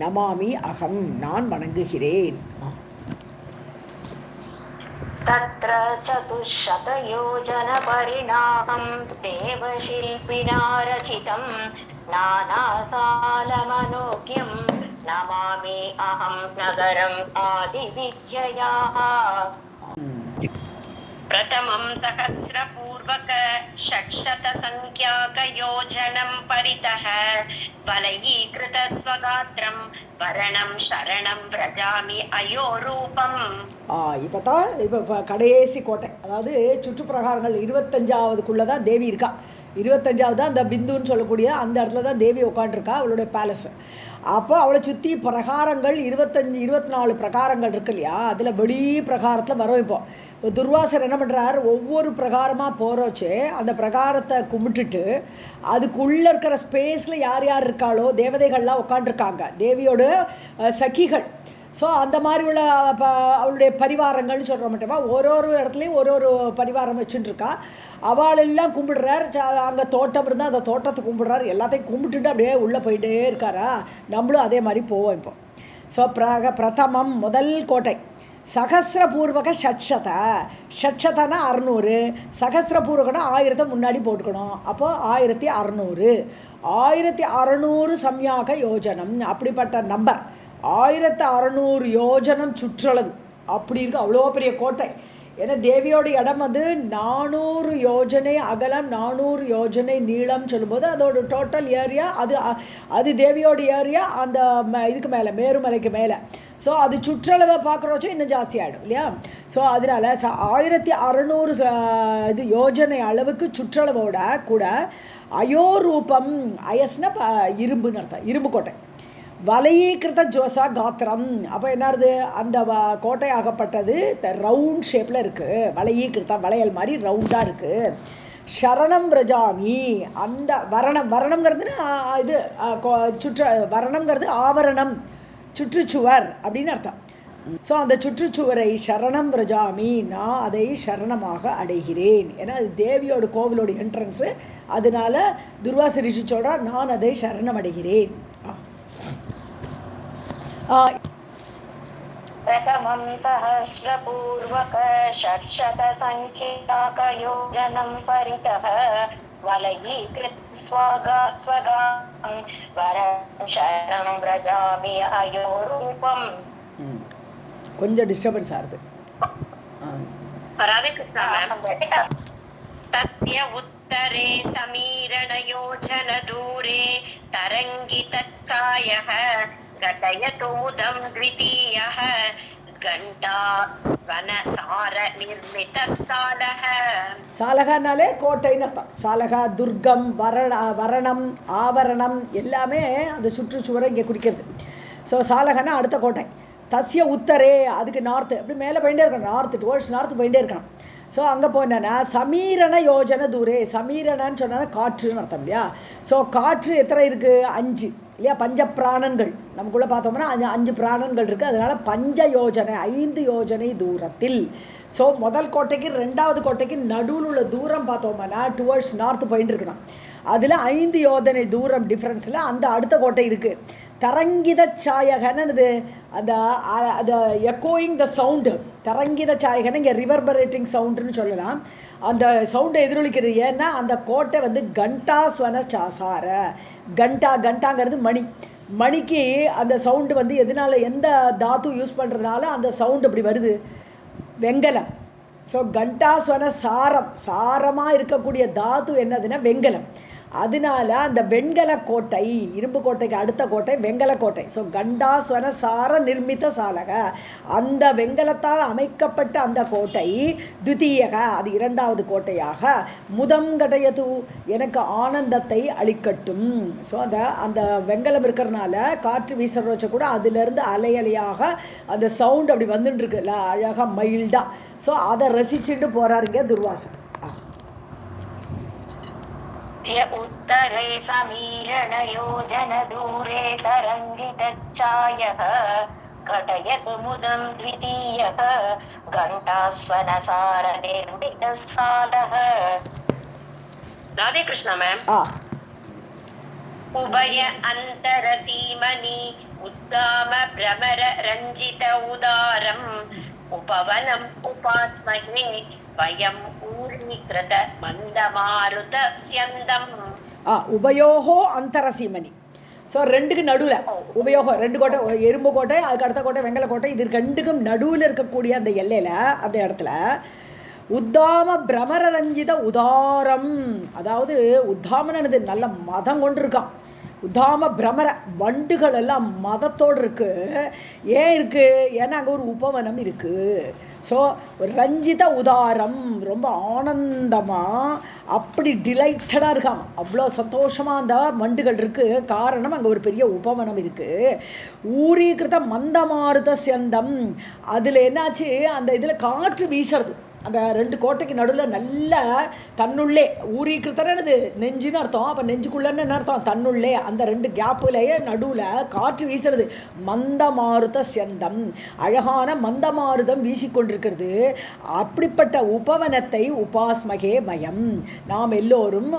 நமாமி அகம் நான் வணங்குகிறேன். तत्र चतुश्शतयोजनपरिणाहं देवशिल्पिना रचितं नानासालमनोज्ञं नमामि अहं नगरम् आदिविद्ययाः. प्रथमं सहस्रपूर्वक 600संख्याकयोजनं परितः वलयीकृत स्वगात्रं वरणं शरणं व्रजामि अयोरूपम्. இப்போ தான் இப்போ கடைசி கோட்டை, அதாவது சுற்றுப்பிரகாரங்கள் 25வதுக்குள்ளே தான் தேவி இருக்கா. 25வது தான் அந்த பிந்துன்னு சொல்லக்கூடிய அந்த இடத்துல தான் தேவி உட்காண்டிருக்கா, அவளுடைய பேலஸ். அப்போ அவளை சுற்றி பிரகாரங்கள் 24 பிரகாரங்கள் இருக்கு இல்லையா. அதில் வெளி பிரகாரத்தில் வரும். இப்போ துர்வாசர் என்ன பண்ணுறார், ஒவ்வொரு பிரகாரமாக போகிறோச்சு அந்த பிரகாரத்தை கும்பிட்டுட்டு அதுக்குள்ளே இருக்கிற ஸ்பேஸில் யார் யார் இருக்காளோ தேவதைகள்லாம் உட்காண்டிருக்காங்க, தேவியோட சகிகள். ஸோ அந்த மாதிரி உள்ள அவளுடைய பரிவாரங்கள்னு சொல்கிற மட்டுமா ஒரு இடத்துலையும் ஒரு பரிவாரம் வச்சுட்டுருக்கா. அவளெல்லாம் கும்பிடுறார். அங்கே தோட்டம் இருந்தால் அந்த தோட்டத்தை கும்பிடுறார். எல்லாத்தையும் கும்பிட்டுட்டு அப்படியே உள்ளே போயிட்டே இருக்காரா. நம்மளும் அதே மாதிரி போவோம் இப்போ. ஸோ பிரதமம் முதல் கோட்டை சகசிரபூர்வக ஷட்சதனா 600, சகசிரபூர்வகனா 1000 முன்னாடி போட்டுக்கணும். அப்போ 1600, 1600 சம்யாக யோஜனம் அப்படிப்பட்ட நம்பர். 1600 யோஜனம் சுற்றளவு அப்படி இருக்குது. அவ்வளோ பெரிய கோட்டை. ஏன்னா தேவியோட இடம் வந்து 400 யோஜனை அகலம் 400 யோஜனை நீளம் சொல்லும்போது அதோட டோட்டல் ஏரியா அது தேவியோட ஏரியா அந்த இதுக்கு மேலே மேருமலைக்கு மேலே. ஸோ அது சுற்றளவை பார்க்குறோச்சும் இன்னும் ஜாஸ்தி ஆகிடும் இல்லையா. ஸோ அதனால் 1600 இது யோஜனை அளவுக்கு சுற்றளவோட கூட அயோரூபம் அயஸ்னா இரும்புன்னு அர்த்தம், இரும்பு கோட்டை. வலையீகிருத ஜோசா காத்திரம். அப்போ என்னது அந்த கோட்டை ஆகப்பட்டது ரவுண்ட் ஷேப்பில் இருக்குது. வலையீகிருத்தம் வளையல் மாதிரி ரவுண்டாக இருக்குது. சரணம் ரஜாமி அந்த வரணம்ங்கிறது இது வரணம்ங்கிறது ஆவரணம் சுற்றுச்சுவர் அப்படின்னு அர்த்தம். ஸோ அந்த சுற்றுச்சுவரை சரணம் ரஜாமி நான் அதை சரணமாக அடைகிறேன். ஏன்னா அது தேவியோட கோவிலோட என்ட்ரன்ஸு. அதனால துர்வாச ரிஷி சொல்கிறார் நான் அதை சரணம் அடைகிறேன். प्रथमं सहस्रपूर्वक षट्शत संख्याकयोजनं परितः वलयीकृत स्वगां वरशरणं व्रजामि अयोरूपम्. கொஞ்சம் டிஸ்டர்பன்ஸ் ஆகுது. तस्य उत्तरे समीरणयोजन दूरे तरङ्गितत्कायः घटयतु मुदं द्वितीयः घण्टास्वनसार निर्मितसालः. சாலகனாலே கோட்டைன்னு அர்த்தம். சாலகா துர்கம் வரணம் ஆவரணம் எல்லாமே அந்த சுற்றுச்சுவரை இங்கே குறிக்கிறது. ஸோ சாலகனா அடுத்த கோட்டை. தஸ்ய உத்தரே அதுக்கு நார்த்து அப்படி மேலே போயிட்டே இருக்கணும். நார்த்து டுவர்ட்ஸ் நார்த்து போயிட்டே இருக்கணும். ஸோ அங்கே போனேன்னா சமீரண யோஜன தூரே. சமீரணன்னு சொன்னால் காற்றுன்னு அர்த்தம் இல்லையா. ஸோ காற்று எத்தனை இருக்குது? 5 இல்லையா. பஞ்ச பிராணன்கள் நமக்குள்ளே பார்த்தோம்னா 5 பிராணன்கள் இருக்குது. அதனால் பஞ்ச யோஜனை 5 யோஜனை தூரத்தில். ஸோ முதல் கோட்டைக்கு 2வது கோட்டைக்கு நடுவில் உள்ள தூரம் பார்த்தோம்னா டுவர்ட்ஸ் நார்த்து போயிட்டு இருக்கணும். அதில் 5 யோஜனை தூரம் டிஃப்ரென்ஸில் அந்த அடுத்த கோட்டை இருக்குது. தரங்கித சாயகனது அந்த எக்கோயிங் த சவுண்டு. தரங்கித சாயகன இங்கே ரிவர்பரேட்டிங் சவுண்டுன்னு சொல்லலாம். அந்த சவுண்டை எதிரொலிக்கிறது. ஏன்னா அந்த கோட்டை வந்து கண்டா ஸ்வன சாசார. கண்டாங்கிறது மணிக்கு அந்த சவுண்டு வந்து எதனால எந்த தாத்து யூஸ் பண்ணுறதுனால அந்த சவுண்டு அப்படி வருது? வெங்கலம். ஸோ கண்டாஸ்வன சாரமாக இருக்கக்கூடிய தாத்து என்னதுன்னா வெங்கலம். அதனால அந்த வெண்கல கோட்டை இரும்பு கோட்டைக்கு அடுத்த கோட்டை வெங்கல கோட்டை. ஸோ கண்டாஸ்வன சார நிர்மித சாலக அந்த வெங்கலத்தால் அமைக்கப்பட்ட அந்த கோட்டை துதியக அது 2வது கோட்டையாக முதம் கடையது எனக்கு ஆனந்தத்தை அளிக்கட்டும். ஸோ அந்த வெங்கலம் இருக்கிறதுனால காற்று வீசுற வச்ச கூட அதிலிருந்து அலையாக அந்த சவுண்ட் அப்படி வந்துட்டு இருக்குல்ல அழகாக மைல்டாக. ஸோ அதை ரசிச்சுட்டு போகிறாருங்க துர்வாசன். उत्तरे समीरणयोजन दूरे तरङ्गितच्छायः घटयतु मुदं द्वितीयः घण्टास्वनसार निर्मितसालः. राधे कृष्णा मैम. उभय अन्तरसीमनि उद्दाम भ्रमर रञ्जित उदारम् उपवनम् उपास्महे वयम् ऊरीकृत मन्दमारुत स्यन्दम्. உபயோகோ அந்தரசீமணி. ஸோ 2க்கு நடுவில் உபயோகம் 2 கோட்டை எறும்பு கோட்டை அதுக்கு அடுத்த கோட்டை வெங்கல கோட்டை. இது 2க்கும் நடுவில் இருக்கக்கூடிய அந்த எல்லையில் அந்த இடத்துல உத்தாம பிரமர ரஞ்சித உதாரம். அதாவது உத்தாமனது நல்ல மதம் கொண்டு இருக்கான். உத்தாம பிரமர வண்டுகள் எல்லாம் மதத்தோடு இருக்குது. ஏன் இருக்குது? ஏன்னா அங்கே ஒரு உபவனம் இருக்குது. ஸோ ரஞ்சித உதாரம் ரொம்ப ஆனந்தமாக அப்படி டிலைட்டடாக இருக்காம அவ்வளோ சந்தோஷமாக அந்த வண்டுகள் இருக்குது. காரணம் அங்கே ஒரு பெரிய உபவனம் இருக்குது. ஊரீகிருத்த மந்தமாருத செந்தம் அதில் என்னாச்சு அந்த இதில் காற்று வீசுறது. அந்த 2 கோட்டைக்கு நடுவில் நல்ல தன்னுள்ளே ஊறிக்கிருத்தனது நெஞ்சுன்னு அர்த்தம். அப்போ நெஞ்சுக்குள்ளன்னு என்ன அர்த்தம்? தன்னுள்ளே அந்த 2 கேப்புலேயே நடுவில் காற்று வீசுறது. மந்தமாருத செந்தம், அழகான மந்தமாருதம் வீசிக்கொண்டிருக்கிறது. அப்படிப்பட்ட உபவனத்தை உபாஸ்மகே மயம், நாம் எல்லோரும்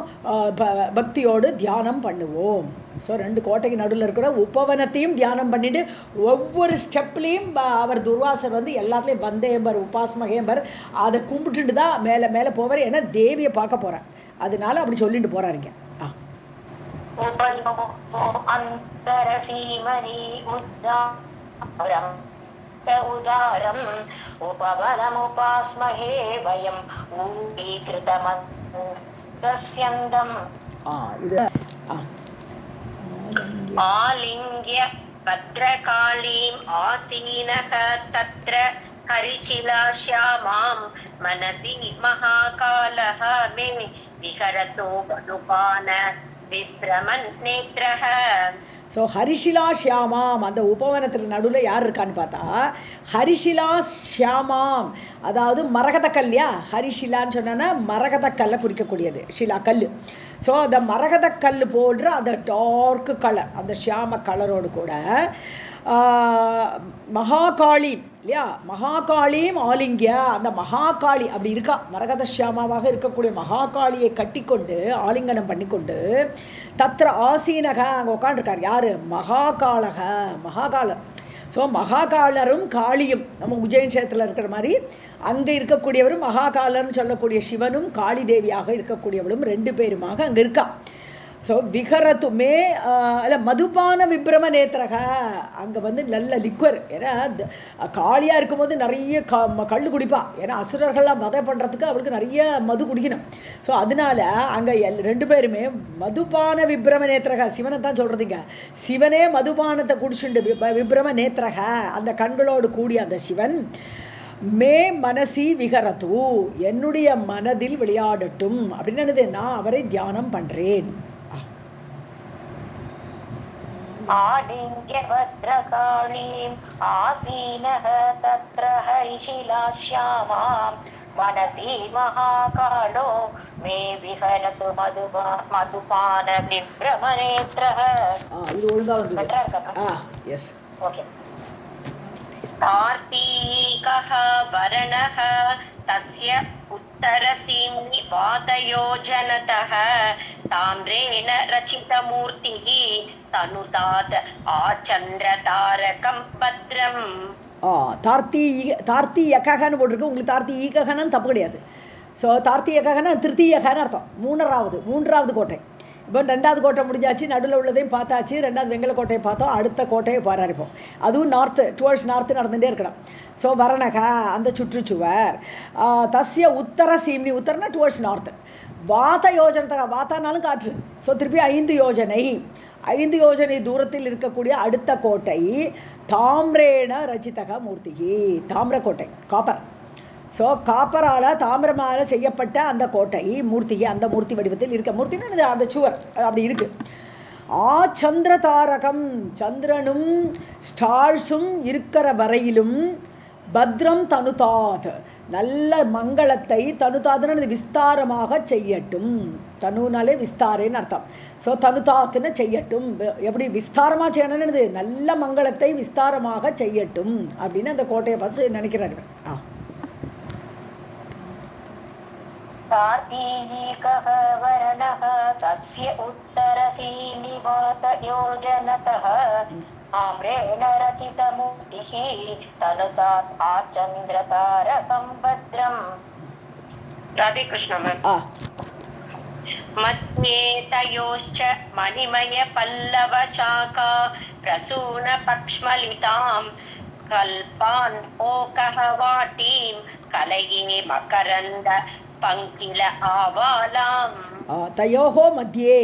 பக்தியோடு தியானம் பண்ணுவோம். ஸோ 2 கோட்டைக்கு நடுவில் இருக்கிற உபவனத்தையும் தியானம் பண்ணிட்டு ஒவ்வொரு ஸ்டெப்லேயும் அவர் துர்வாசர் வந்து எல்லாத்துலேயும் வந்தேம்பர் உபாஸ்மகேம்பர் அதை கும்பிட்டுட்டு தான் மேலே மேலே போவார். ஏன்னா தேவியை பார்க்க போகிறார், அதனால அப்படி சொல்லிட்டு போகிறாருங்க. இது आलिङ्ग्य भद्रकालीम् आसीनः तत्र हरिशिलाश्यामां मनसि महाकालः मे विहरतो अनुपान विभ्रमन् नेत्रः. ஸோ ஹரிஷிலா ஷியாமாம், அந்த உபவனத்தில் நடுவில் யார் இருக்கான்னு பார்த்தா ஹரிஷிலா ஷியாமாம், அதாவது மரகத கல்லையா. ஹரிஷிலான்னு சொன்னா மரகத கல்லை குறிக்கக்கூடியது, ஷிலா கல். ஸோ அந்த மரகத கல் போன்ற அந்த டார்க்கு கலர், அந்த ஷியாம கலரோடு கூட மகாகாளி இல்லையா, மகாகாளியும் ஆலிங்கிய, அந்த மகாகாளி அப்படி இருக்கா, மரகத ஷியாமாவாக இருக்கக்கூடிய மகாகாளியை கட்டிக்கொண்டு ஆலிங்கனம் பண்ணிக்கொண்டு தத்ர ஆசீனக அங்கே உட்காண்டிருக்கார். யார்? மகாகாலக, மகாகாலர். ஸோ மகாகாலரும் காளியும் நம்ம உஜ்ஜயினி க்ஷேத்திரத்தில் இருக்கிற மாதிரி அங்கே இருக்கக்கூடியவரும் மகாகாலர்னு சொல்லக்கூடிய சிவனும் காளி தேவியாக இருக்கக்கூடியவளும் 2 பேருமாக அங்கே இருக்கா. ஸோ விகரத்துமே இல்லை மதுபான விப்ரம நேத்திரக, அங்கே வந்து நல்ல லிக்வர். ஏன்னா காளியாக இருக்கும்போது நிறைய கல் குடிப்பா, ஏன்னா அசுரர்கள்லாம் வதை பண்ணுறதுக்கு அவளுக்கு நிறைய மது குடிக்கணும். ஸோ அதனால அங்கே 2 பேருமே மதுபான விப்ரம நேத்திரக, சிவனை தான் சொல்கிறதுங்க. சிவனே மதுபானத்தை குடிச்சுண்டு விப்ரம நேத்திரக, அந்த கண்களோடு கூடிய அந்த சிவன் மே மனசி விகரத்து, என்னுடைய மனதில் விளையாடட்டும் அப்படின்னு என்னது, நான் அவரை தியானம் பண்ணுறேன். आलिङ्ग्य भद्रकालीम् आसीनः तत्र हरिशिलाश्यामां मनसि महाकालो मे विहरतु मधुपान विभ्रमनेत्रः. இது ஒழுங்கா வந்து எஸ் ओके. कार्तीकः वर्णः तस्य उत्तरसीम्नि वातयोजनतः ताम्रेण रचितमूर्तिः तनुतात् आचन्द्रतारकं भद्रम्. தார்த்தீயகன்னு போட்டிருக்கு, உங்களுக்கு தார்த்தீகன்னு தப்பு கிடையாது. ஸோ தார்த்தீயகன்னா திருத்தீயகன்னு அர்த்தம், மூன்றாவது கோட்டை. இப்போ 2வது கோட்டை முடிஞ்சாச்சு, நடுவில் உள்ளதையும் பார்த்தாச்சு, 2வது வெங்கல கோட்டையை பார்த்தோம், அடுத்த கோட்டையை பாராரிப்போம். அதுவும் டுவர்ட்ஸ் நார்த்து நடந்துகிட்டே இருக்கணும். ஸோ வரணக அந்த சுற்றுச்சுவர், தஸ்ய உத்தர சீம்னி, உத்தரனா டுவர்ட்ஸ் நார்த்து, வாத யோஜனத்தக, வாத்தானாலும் காற்று. ஸோ திருப்பி 5 யோஜனை தூரத்தில் இருக்கக்கூடிய அடுத்த கோட்டை தாம்ரேண ரச்சிதக மூர்த்திகி, தாமிரக்கோட்டை, காப்பர். ஸோ காப்பரால் தாமிரமால் செய்யப்பட்ட அந்த கோட்டை மூர்த்திகி, அந்த மூர்த்தி வடிவத்தில் இருக்க, மூர்த்தின்னு அந்த சுவர் அப்படி இருக்குது. சந்திர தாரகம், சந்திரனும் ஸ்டார்ஸும் இருக்கிற வரையிலும் பத்ரம் தனுதாத், நல்ல மங்களத்தை தனுதாத்னு விஸ்தாரமாக செய்யட்டும். தனுனாலே விஸ்தாரேன்னு அர்த்தம். ஸோ தனுதாத்னு செய்யட்டும், எப்படி விஸ்தாரமாக செய்யணும்னு, நல்ல மங்களத்தை விஸ்தாரமாக செய்யட்டும் அப்படின்னு அந்த கோட்டையை பார்த்து நினைக்கிறாரு. कार्तीकः वर्णः तस्य उत्तरसीम्नि वातयोजनतः ताम्रेण रचितमूर्तिः तनुतात् आचन्द्रतारकं भद्रम्. राधे कृष्ण मैम. मध्ये तयोश्च मणिमय पल्लव शाखा प्रसून पक्ष्मलितां कल्पान् ओकः वाटीं कलये मकरन्द பங்கில ஆவாலாம். தயோஹோ மத்தியே,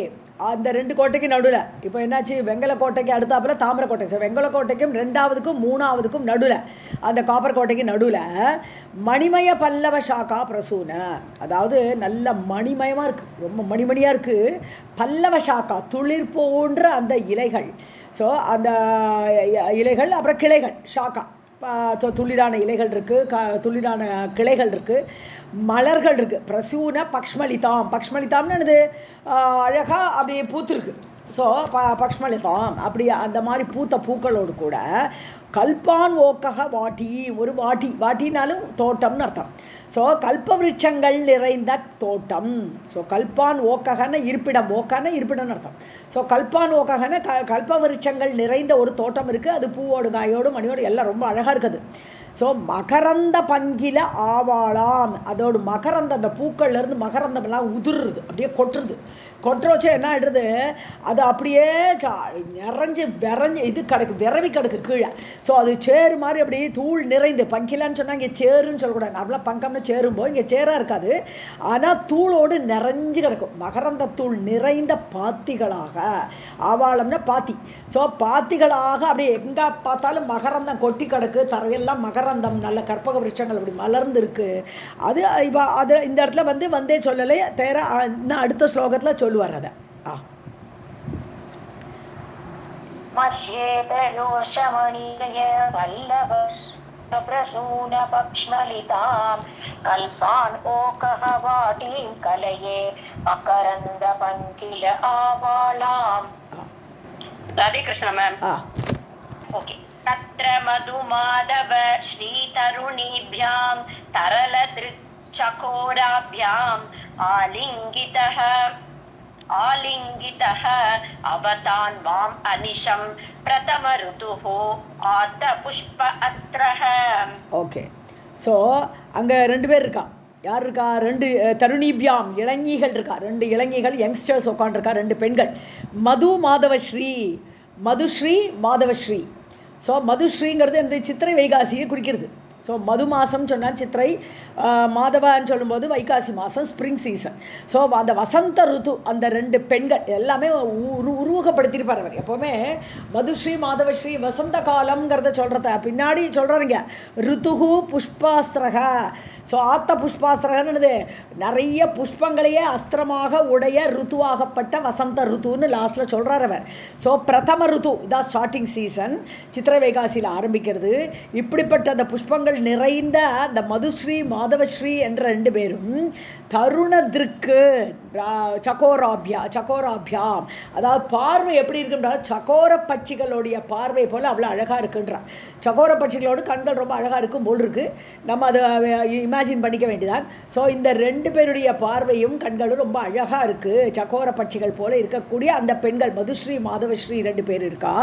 அந்த 2 கோட்டைக்கு நடுவில். இப்போ என்னாச்சு, வெங்கல கோட்டைக்கு அடுத்தாப்புல தாமிர கோட்டை. ஸோ வெங்கல கோட்டைக்கும் 2வதுக்கும் 3வதுக்கும் நடுவில், அந்த காப்பர் கோட்டைக்கு நடுவில் மணிமய பல்லவ ஷாக்கா பிரசூன, அதாவது நல்ல மணிமயமாக இருக்குது, ரொம்ப மணிமணியாக இருக்குது. பல்லவ ஷாக்கா, துளிர் போன்ற அந்த இலைகள். ஸோ அந்த இலைகள், அப்புறம் கிளைகள், ஷாக்கா துளிரான இலைகள் இருக்குது, துளிரான கிளைகள் இருக்குது, மலர்கள் இருக்குது. பிரசூன பக்ஷ்மலிதாம். பக்ஷ்மலிதாம்னு என்னது? அழகாக அப்படியே பூத்துருக்கு. ஸோ பக்ஷ்மலிதாம் அப்படி அந்த மாதிரி பூத்த பூக்களோடு கூட கல்பான் ஓக்கக வாட்டி, ஒரு வாட்டி, வாட்டினாலும் தோட்டம்னு அர்த்தம். ஸோ கல்ப விருட்சங்கள் நிறைந்த தோட்டம். ஸோ கல்பான் ஓக்ககன இருப்பிடம், ஓக்கான இருப்பிடம்னு அர்த்தம். ஸோ கல்பான் ஓக்ககன கல்ப விருட்சங்கள் நிறைந்த ஒரு தோட்டம் இருக்குது. அது பூவோடு காயோடு மணியோடு எல்லாம் ரொம்ப அழகாக இருக்குது. ஸோ மகரந்த பங்கில ஆவாளாம். அதோடு மகரந்த அந்த பூக்கள்லேருந்து மகரந்தமெல்லாம் உதிருது, அப்படியே கொட்டுறது. கொட்டுற வச்சு என்ன ஆகிடுறது? அது அப்படியே நிறைஞ்சு இது கிடக்கு, விரவி கிடக்கு கீழே. ஸோ அது சேரு மாதிரி அப்படியே தூள் நிறைந்து, பங்கிலான்னு சொன்னால் இங்கே சேருன்னு சொல்லக்கூடாது. நம்மளாம் பங்கம்னு சேரும்போது இங்கே சேராக இருக்காது, ஆனால் தூளோடு நிறைஞ்சு கிடக்கும். மகரந்த தூள் நிறைந்த பாத்திகளாக, ஆவாளம்னா பாத்தி. ஸோ பாத்திகளாக அப்படியே எங்கே பார்த்தாலும் மகரந்தம் கொட்டி கிடக்கு, தரையெல்லாம் மகரந்தம், நல்ல கற்பக விருட்சங்கள் அப்படி மலர்ந்து இருக்கு. அது இப்போ அது இந்த இடத்துல வந்தே சொல்லலை, தேர இன்னும் அடுத்த ஸ்லோகத்தில் சொல்லுவார் அதை. मध्ये तनोषमणीय वल्लभ प्रसून पक्ष्मलितां कल्पान् ओकः वाटीं कलये मकरन्द पङ्किल आवालाम्. राधे कृष्ण मैम. ओके. तत्र मधुमाधव श्रीतरुणीभ्यां तरलदृक्चकोराभ्याम् आलिङ्गितः अवतान् माम् अनिशं प्रथम ऋतुः आत पुष्प अस्त्रः. ஓகே. ஸோ அங்கே 2 பேர் இருக்கா. யார் இருக்கா? 2 தருணிபியாம், இளைஞிகள் இருக்கா. 2 இளைஞிகள், யங்ஸ்டர்ஸ் உட்காந்துருக்கா, 2 பெண்கள். மது மாதவஸ்ரீ, மதுஸ்ரீ மாதவஸ்ரீ. ஸோ மதுஸ்ரீங்கிறது அந்த சித்திரை வைகாசியை குறிக்கிறது. ஸோ மது மாதம் சொன்னால் சித்திரை, மாதவான்னு சொல்லும்போது வைகாசி மாதம், ஸ்ப்ரிங் சீசன். ஸோ அந்த வசந்த ருத்து, அந்த 2 பெண்கள் எல்லாமே உருவகப்படுத்தியிருப்பார் அவர். எப்போவுமே மதுஸ்ரீ மாதவஸ்ரீ வசந்த காலம்ங்கிறத சொல்கிறத பின்னாடி சொல்கிறாருங்க. ருத்துகு புஷ்பாஸ்திரக. ஸோ ஆத்த புஷ்பாஸ்திரகன்னு நிறைய புஷ்பங்களையே அஸ்திரமாக உடைய ருத்துவாகப்பட்ட வசந்த ருத்துன்னு லாஸ்ட்டில் சொல்கிறார் அவர். ஸோ பிரதம ருத்து இதான் ஸ்டார்டிங் சீசன், சித்திரை வைகாசியில் ஆரம்பிக்கிறது. இப்படிப்பட்ட அந்த புஷ்பங்கள் நிறைந்த அந்த மதுஸ்ரீ மாதவஸ்ரீ என்ற 2 பேரும் தருணதிருக்கு சகோராபியாம், அதாவது பார்வை எப்படி இருக்குன்றா சகோர பட்சிகளுடைய பார்வை போல் அவ்வளோ அழகாக இருக்குன்றான். சகோர பட்சிகளோடு கண்கள் ரொம்ப அழகாக இருக்கும் போல் இருக்குது. நம்ம அதை இமேஜின் பண்ணிக்க வேண்டியதான். ஸோ இந்த 2 பேருடைய பார்வையும் கண்களும் ரொம்ப அழகாக இருக்குது. சகோர பட்சிகள் போல் இருக்கக்கூடிய அந்த பெண்கள் மதுஸ்ரீ மாதவஸ்ரீ 2 பேர் இருக்கா.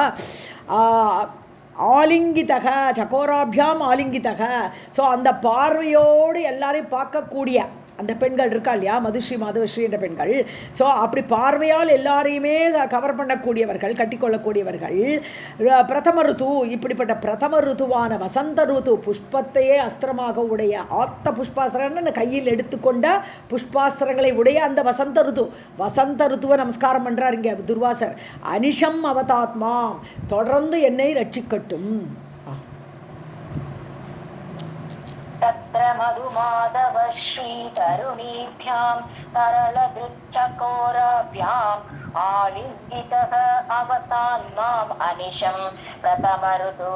ஆலிங்கிதக சகோராபியாம் ஆலிங்கிதக. ஸோ அந்த பார்வையோடு எல்லாரையும் பார்க்கக்கூடிய அந்த பெண்கள் இருக்கா இல்லையா, மதுஸ்ரீ மாதவஸ்ரீ என்ற பெண்கள். ஸோ அப்படி பார்வையால் எல்லாரையுமே கவர் பண்ணக்கூடியவர்கள், கட்டிக்கொள்ளக்கூடியவர்கள். பிரதம ருத்து, இப்படிப்பட்ட பிரதம ருத்துவான வசந்த ருத்து, புஷ்பத்தையே அஸ்திரமாக உடைய ஆத்த புஷ்பாஸ்திரன்னு கையில் எடுத்துக்கொண்ட புஷ்பாஸ்திரங்களை உடைய அந்த வசந்த ருத்து, வசந்த ருத்துவை நமஸ்காரம் பண்ணுறார் இங்கே துர்வாசர். அனிஷம் அவதாத்மா, தொடர்ந்து என்னை ரட்சிக்கட்டும். तत्र मधुमाधव श्रीतरुणीभ्यां तरलदृक्चकोराभ्याम् आलिङ्गितः अवतान् माम् अनिशं प्रथम ऋतु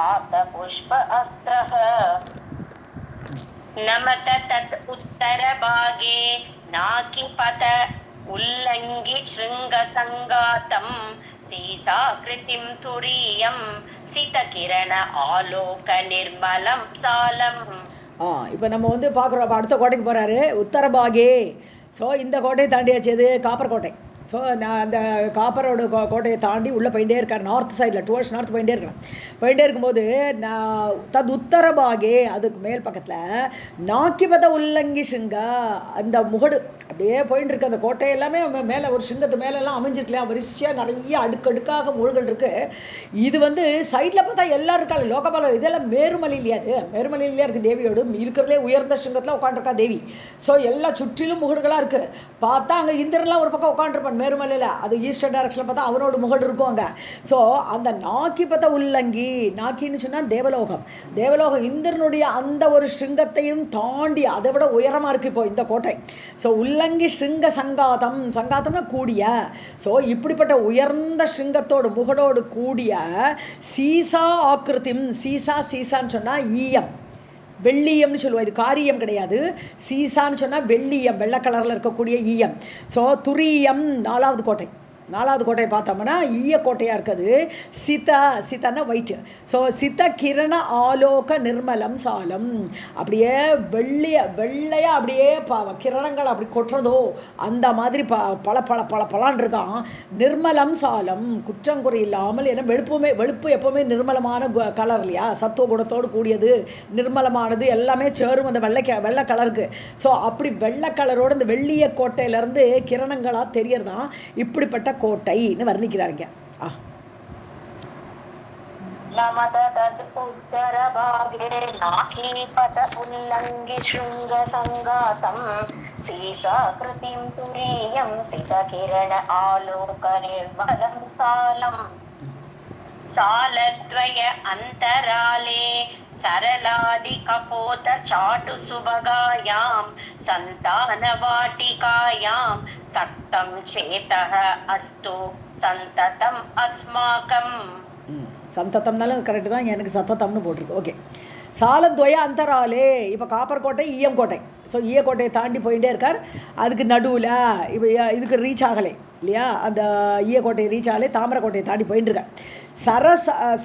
आत पुष्प अस्त्रः. नमत तत् उत्तरभागे नाकिपत उल्लङ्घि शृङ्गसङ्गातं सीसाकृतिं तुरीयं सितकिरण आलोक निर्मलं सालम्. இப்போ நம்ம பார்க்குறோம், அடுத்த கோட்டைக்கு போகிறாரு, உத்தரபாகே. ஸோ இந்த கோட்டையை தாண்டியாச்சு, எது காப்பர் கோட்டை. ஸோ நான் அந்த காப்பரோட கோட்டையை தாண்டி உள்ளே போயிட்டே இருக்கார், நார்த் சைடில் டுவர்ட்ஸ் நார்த் போயிட்டே இருக்கிறேன். போயிட்டே இருக்கும்போது நான் உத்தரபாகே, அதுக்கு மேல் பக்கத்தில் நாக்கிபத உல்லங்கி சிங்க, அந்த முகடு அப்படியே போயிட்டு இருக்கு. அந்த கோட்டை எல்லாமே மேலே ஒரு சிங்கத்து மேலெல்லாம் அமைஞ்சிருக்கலாம், வரிசையாக நிறைய அடுக்கடுக்காக முழுகள் இருக்குது. இது சைடில் பார்த்தா எல்லாம் இருக்காது, லோகபாலர் இதெல்லாம் மேருமலை இல்லையா, அது மேருமலை இல்லையா இருக்குது தேவியோடு, இருக்கிறதுலே உயர்ந்த சிங்கத்தில் உட்காந்துருக்கா தேவி. ஸோ எல்லாம் சுற்றிலும் முகடுகளாக இருக்குது. பார்த்தா அங்கே இந்திரன்லாம் ஒரு பக்கம் உட்காந்துருப்பான் மேருமலையில், அது ஈஸ்டர் டைரக்ஷனில் பார்த்தா அவனோட முகடு இருக்கும் அங்கே. ஸோ அந்த நாக்கிபத உல்லங்கி, நாக்கின்னு சொன்னால் தேவலோகம், தேவலோகம் இந்திரனுடைய அந்த ஒரு சிங்கத்தையும் தாண்டி அதை விட உயரமாக இருக்குது இப்போ இந்த கோட்டை. ஸோ உல்லங்கி ஸ்ருங்க சங்காதம், சங்காதம்னா கூடிய, ஸோ இப்படிப்பட்ட உயர்ந்த ஸ்ருங்கத்தோடு முகடோடு கூடிய சீசா ஆக்கிருத்திம், சீசான்னு சொன்னால் ஈயம், வெள்ளியம்னு சொல்லுவோம். இது காரியம் கிடையாது. சீசான்னு சொன்னால் வெள்ளியம், வெள்ளை கலரில் இருக்கக்கூடிய ஈயம். ஸோ துரியம், நாலாவது கோட்டையை பார்த்தோம்னா ஈய கோட்டையாக இருக்குது. சிதன்னா ஒயிட்டு. ஸோ சித கிரண ஆலோக நிர்மலம் சாலம், அப்படியே வெள்ளையாக அப்படியே கிரணங்கள் அப்படி கொட்டுறதோ அந்த மாதிரி பல இருக்கான். நிர்மலம் சாலம், குற்றங்குறை இல்லாமல். ஏன்னா வெளுப்பு எப்போவுமே நிர்மலமான கலர் இல்லையா, சத்துவ குணத்தோடு கூடியது, நிர்மலமானது, எல்லாமே சேரும் அந்த வெள்ளை கலருக்கு. ஸோ அப்படி வெள்ளை கலரோடு இந்த வெள்ளிய கோட்டையிலேருந்து கிரணங்களாக தெரியறதான் இப்படிப்பட்ட கோட்டைன்னு வர்ணிக்கிறாருங்க. सालद्वय अंतराले सरलादि कपोत चाटु सुभगायां संतानवाटिकायां सक्तं चेतः अस्तु संततम अस्माकं. சந்ததம்னாலும் கரெக்டு தான், எனக்கு சத்தத்தம்னு போட்டிருக்கு. ஓகே. சாலத்வய அந்தராலே, இப்போ காப்பர் கோட்டை, ஈயம் கோட்டை. ஸோ ஈய கோட்டையை தாண்டி போயிட்டே இருக்கார். அதுக்கு நடுவில் இப்போ இதுக்கு ரீச் ஆகலை இல்லையா, அந்த ஈய கோட்டையை ரீச் ஆகலை, தாமரை கோட்டையை தாண்டி போயிட்டு இருக்கார்.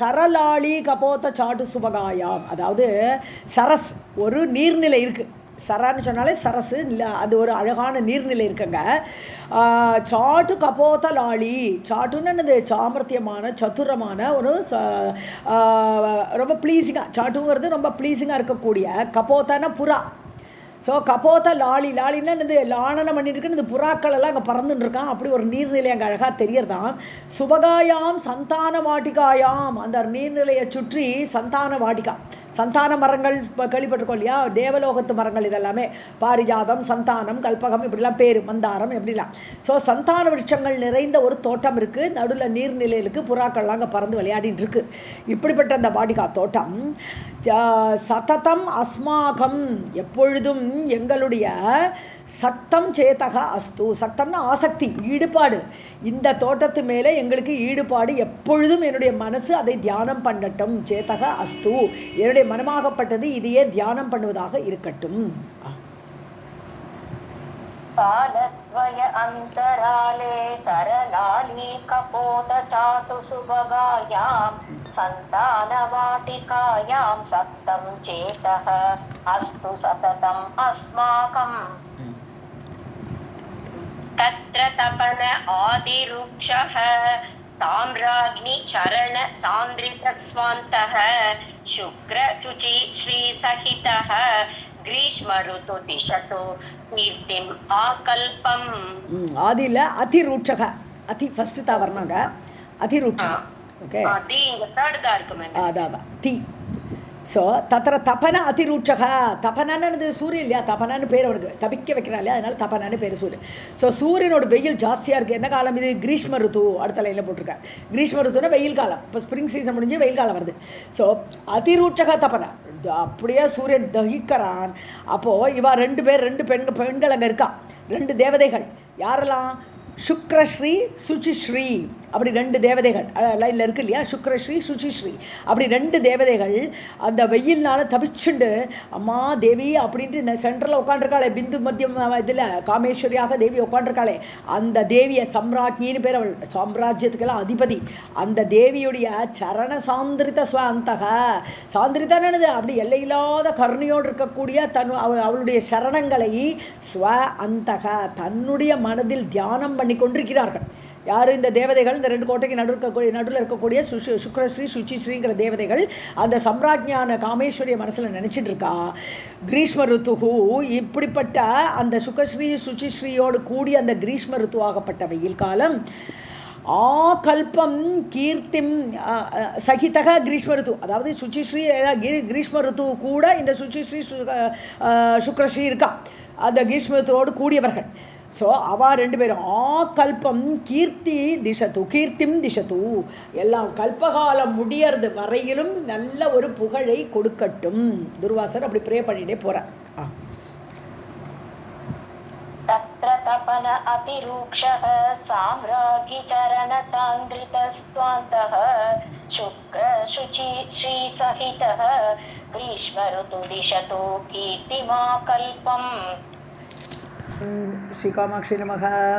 சரலாளி கபோத்த சாட்டு சுபகாயாம், அதாவது சரஸ் ஒரு நீர்நிலை இருக்குது. சரான்னு சொன்னாலே சரசு இல்லை, அது ஒரு அழகான நீர்நிலை இருக்குங்க. சாட்டு கபோத லாளி, சாட்டுன்னு என்னது, சாமர்த்தியமான சதுரமான ஒரு ரொம்ப ப்ளீஸிங்காக, சாட்டுங்கிறது ரொம்ப ப்ளீஸிங்காக இருக்கக்கூடிய, கபோத்தன புறா. ஸோ கபோத்த லாளின்னா என்னது, லானனம் பண்ணிட்டு இருக்குன்னு இந்த புறாக்கள் எல்லாம் அங்கே பறந்துட்டு இருக்கான். அப்படி ஒரு நீர்நிலை அங்கே அழகாக தெரியறதான். சுபகாயாம் சந்தான வாட்டிகாயாம், அந்த நீர்நிலையை சுற்றி சந்தான வாட்டிகா, சந்தான மரங்கள் கேள்விப்பட்டிருக்கோம் இல்லையா, தேவலோகத்து மரங்கள் இதெல்லாமே, பாரிஜாதம், சந்தானம், கல்பகம், இப்படிலாம் பேர், மந்தாரம் எப்படிலாம். ஸோ சந்தான விருட்சங்கள் நிறைந்த ஒரு தோட்டம் இருக்குது. நடுவில் நீர்நிலைகளுக்கு புறாக்கள்லாம் அங்கே பறந்து விளையாடிட்டு இருக்கு. இப்படிப்பட்ட அந்த வாடிகா தோட்டம் சததம் அஸ்மாகம், எப்பொழுதும் எங்களுடைய சக்தம் சேதக அஸ்து, சக்தம்னா ஆசக்தி, ஈடுபாடு, இந்த தோட்டத்து மேலே எங்களுக்கு ஈடுபாடு எப்பொழுதும், என்னுடைய மனசு அதை தியானம் பண்ணட்டும். சேதக அஸ்து, என்னுடைய மனமாகப்பட்டது இதையே தியானம் பண்ணுவதாக இருக்கட்டும். सालद्वय अंतराले सरलाली कपोत चाटु सुभगायां संतानवाटिकायां सक्तं चेतः अस्तु सततम् अस्माकम्. तत्र तपन आदिरुक्षः ताम्राग्नि चरण सांद्रित स्वान्तः शुक्र शुचि श्री सहितः ग्रीष्म ऋतु दिशतु कीर्तिम् आकल्पम्. ஆதியில் அதிரூட்சக, அதி ஃபர்ஸ்ட் தான் வரணுங்க, அதிரூட்சக. ஓகே, தி இங்க தேர்ட் தான் இருக்குமே, அதான் தி. ஸோ தத்திர தபன அதிரூட்சக, தபனன்னு சூரியன் இல்லையா, தபனன்னு பேர் அவனுக்கு, தபிக்க வைக்கிறான் இல்லையா, அதனால தபனன்னு பேர் சூரியன். ஸோ சூரியனோட வெயில் ஜாஸ்தியாக இருக்குது. என்ன காலம் இது, கிரீஷ்ம ருத்து, அடுத்த லைனில் போட்டிருக்கேன். கிரீஷ்ம ருத்துனா வெயில் காலம், இப்போ ஸ்ப்ரிங் சீசன் முடிஞ்சு வெயில் காலம் வருது. ஸோ அதிரூட்சக தபன, அப்படியே சூரியன் தகிக்கிறான். அப்போது இவா ரெண்டு பெண்கள் அங்கே இருக்கா, ரெண்டு தேவதைகள். யாரெல்லாம், சுக்ரஸ்ரீ சுச்சிஸ்ரீ, அப்படி ரெண்டு தேவதைகள் லைனில் இருக்கு இல்லையா, சுக்ரஸ்ரீ சுச்சிஸ்ரீ, அப்படி ரெண்டு தேவதைகள் அந்த வெயில்னால தவிச்சுண்டு, அம்மா தேவி அப்படின்ட்டு இந்த சென்டரில் உட்காண்டிருக்காளே, பிந்து மத்தியம் இதில் காமேஸ்வரியாக தேவி உட்காண்டிருக்காளே, அந்த தேவியை சம்ராஜ்னின்னு பேர், அவள் சாம்ராஜ்யத்துக்கெல்லாம் அதிபதி. அந்த தேவியுடைய சரண சாந்திரித ஸ்வந்தக, சாந்திரிதானது அப்படி எல்லையில்லாத கருணையோடு இருக்கக்கூடிய அவளுடைய சரணங்களை ஸ்வ அந்தக தன்னுடைய மனதில் தியானம் பண்ணி கொண்டிருக்கிறார்கள். யார் இந்த தேவதைகள், இந்த ரெண்டு கோட்டைக்கு நடுவில் இருக்கக்கூடிய சுக்ரஸ்ரீ சுச்சிஸ்ரீங்கிற தேவதைகள் அந்த சம்ராஜ்ஞான காமேஸ்வரிய மனசில் நினச்சிட்டு இருக்கா. கிரீஷ்ம ருத்துகு, இப்படிப்பட்ட அந்த சுக்ரஸ்ரீ சுச்சிஸ்ரீயோடு கூடிய அந்த கிரீஷ்ம ருத்துவாகப்பட்ட வெயில் காலம். ஆகல்பம் கீர்த்திம் சகிதக கிரீஷ்ம ருத்து, அதாவது சுச்சிஸ்ரீ கிரீஷ்ம ருத்து கூட இந்த சுச்சிஸ்ரீ சுக்ரஸ்ரீ இருக்கா, அந்த கிரீஷ்ம ருத்துவோடு கூடியவர்கள். ஸோ அவள் ரெண்டு பேரும் கல்பம் கீர்த்திம் திசத்து, எல்லாம் கல்பகாலம் முடியறது வரையிலும் நல்ல ஒரு புகழை கொடுக்கட்டும். துர்வாசர் அப்படி ப்ரே பண்ணிட்டே போகிறார். तत्र तपन अतिरूक्षः साम्राज्ञिचरणचान्द्रितस्त्वान्तः शुक्रशुचि श्रीसहितः ग्रीष्म ऋतुदिशतो कीर्तिमाकल्पम्. श्रीकामाक्षी नमः.